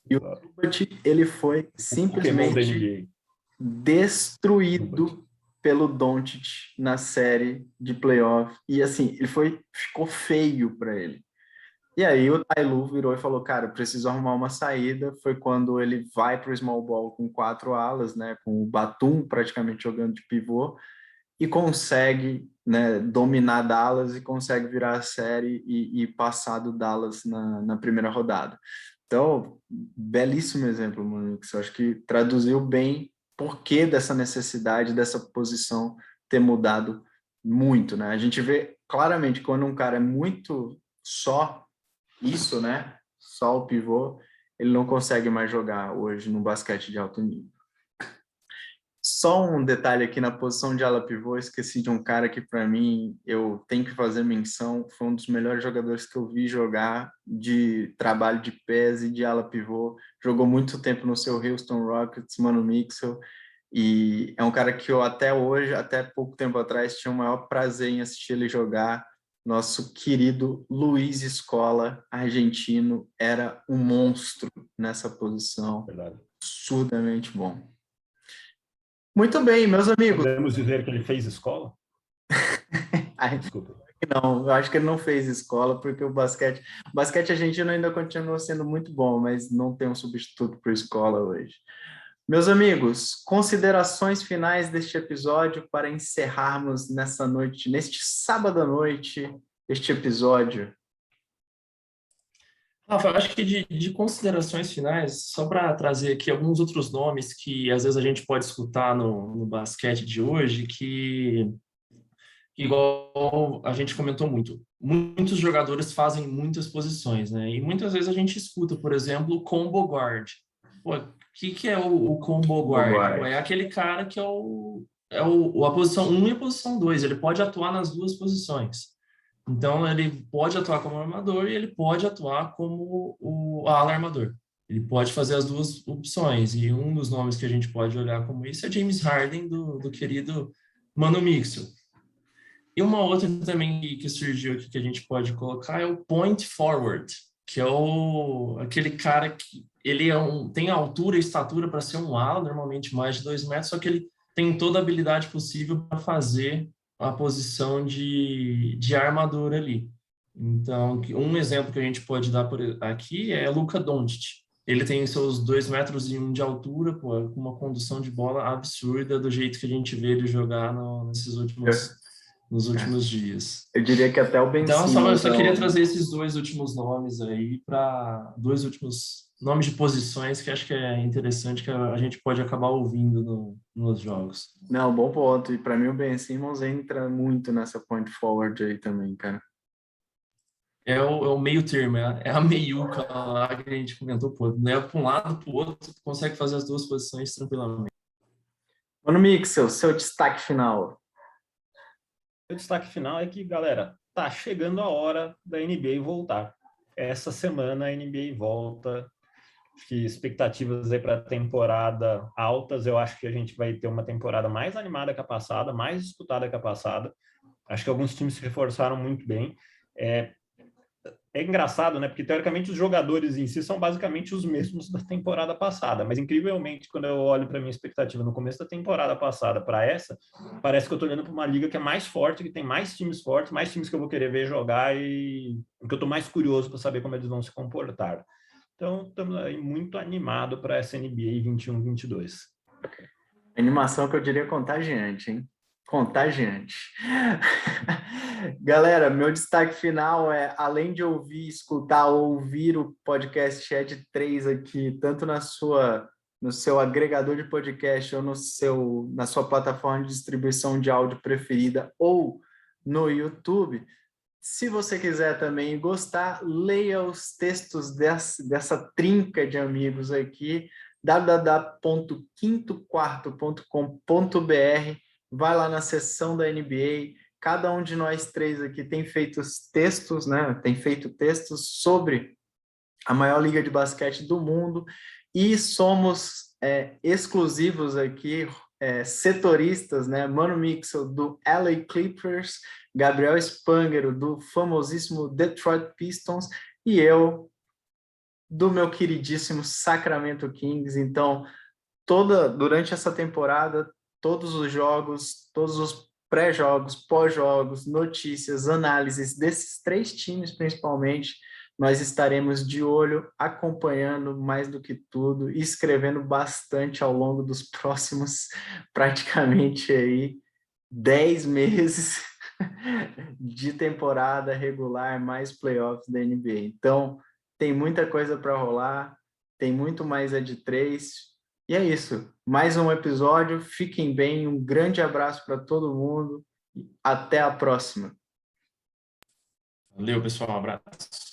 E o Zubac, ele foi simplesmente destruído pelo Doncic na série de playoff. E assim, ficou feio para ele. E aí o Ty Lue virou e falou, cara, preciso arrumar uma saída. Foi quando ele vai para o small ball com 4 alas, né, com o Batum praticamente jogando de pivô, e consegue, né, dominar Dallas e consegue virar a série e passar do Dallas na primeira rodada. Então, belíssimo exemplo, Monique. Eu acho que traduziu bem por que dessa necessidade, dessa posição ter mudado muito, né? A gente vê claramente quando um cara é muito só isso, né? Só o pivô, ele não consegue mais jogar hoje no basquete de alto nível. Só um detalhe aqui na posição de ala pivô, esqueci de um cara que para mim eu tenho que fazer menção, foi um dos melhores jogadores que eu vi jogar de trabalho de pés e de ala pivô, jogou muito tempo no seu Houston Rockets, Manu Mixel, e é um cara que eu até hoje, até pouco tempo atrás, tinha o maior prazer em assistir ele jogar. Nosso querido Luiz Scola, argentino, era um monstro nessa posição. Verdade. Absurdamente bom. Muito bem, meus amigos. Podemos dizer que ele fez escola? Desculpa. Não, eu acho que ele não fez escola, porque o basquete argentino ainda continua sendo muito bom, mas não tem um substituto para a escola hoje. Meus amigos, considerações finais deste episódio para encerrarmos nessa noite, neste sábado à noite, este episódio. Rafa, eu acho que de considerações finais, só para trazer aqui alguns outros nomes que às vezes a gente pode escutar no basquete de hoje, que, igual a gente comentou muito, muitos jogadores fazem muitas posições, né? E muitas vezes a gente escuta, por exemplo, o combo guard. Pô, o que é o combo guard? Pô, é aquele cara que a posição 1 e a posição 2, ele pode atuar nas duas posições. Então, ele pode atuar como armador e ele pode atuar como o ala armador. Ele pode fazer as duas opções. E um dos nomes que a gente pode olhar como isso é James Harden, do querido Manu Mixel. E uma outra também que surgiu aqui que a gente pode colocar é o point forward, que é aquele cara que ele tem a altura e estatura para ser um ala, normalmente mais de 2 metros, só que ele tem toda a habilidade possível para fazer a posição de armadura ali. Então, um exemplo que a gente pode dar aqui é Luka Doncic. Ele tem seus 2,1 metros de altura, pô, com uma condução de bola absurda do jeito que a gente vê ele jogar nos últimos dias. Eu diria que até o Ben Simmons. Então, eu só queria trazer esses 2 últimos nomes aí, para 2 últimos nomes de posições que acho que é interessante, que a gente pode acabar ouvindo nos jogos. Não, bom ponto. E para mim o Ben Simmons entra muito nessa point forward aí também, cara. É o meio termo, é a meiuca lá que a gente comentou, pô, leva para um lado, para o outro, consegue fazer as duas posições tranquilamente. Mano Mixel, seu destaque final. O destaque final é que, galera, tá chegando a hora da NBA voltar. Essa semana a NBA volta. Acho que expectativas aí para a temporada altas. Eu acho que a gente vai ter uma temporada mais animada que a passada, mais disputada que a passada. Acho que alguns times se reforçaram muito bem. É engraçado, né? Porque teoricamente os jogadores em si são basicamente os mesmos da temporada passada, mas incrivelmente, quando eu olho para minha expectativa no começo da temporada passada para essa, parece que eu estou olhando para uma liga que é mais forte, que tem mais times fortes, mais times que eu vou querer ver jogar e que eu estou mais curioso para saber como eles vão se comportar. Então, estamos aí muito animado para essa NBA 21-22. Animação que eu diria contagiante, hein? Contagiante. Galera, meu destaque final é, além de ouvir o podcast Ed 3 aqui, tanto no seu agregador de podcast ou na sua plataforma de distribuição de áudio preferida ou no YouTube, se você quiser também gostar, leia os textos dessa trinca de amigos aqui, www.quintoquarto.com.br, vai lá na seção da NBA, cada um de nós três aqui tem feito textos, né? Tem feito textos sobre a maior liga de basquete do mundo e somos exclusivos aqui, setoristas, né? Mano Mixel do LA Clippers, Gabriel Spangero do famosíssimo Detroit Pistons e eu do meu queridíssimo Sacramento Kings. Então, durante essa temporada, todos os jogos, todos os pré-jogos, pós-jogos, notícias, análises desses três times principalmente, nós estaremos de olho, acompanhando mais do que tudo e escrevendo bastante ao longo dos próximos praticamente aí 10 meses de temporada regular mais playoffs da NBA. Então, tem muita coisa para rolar, tem muito mais de 3. E é isso. Mais um episódio. Fiquem bem. Um grande abraço para todo mundo. Até a próxima. Valeu, pessoal. Um abraço.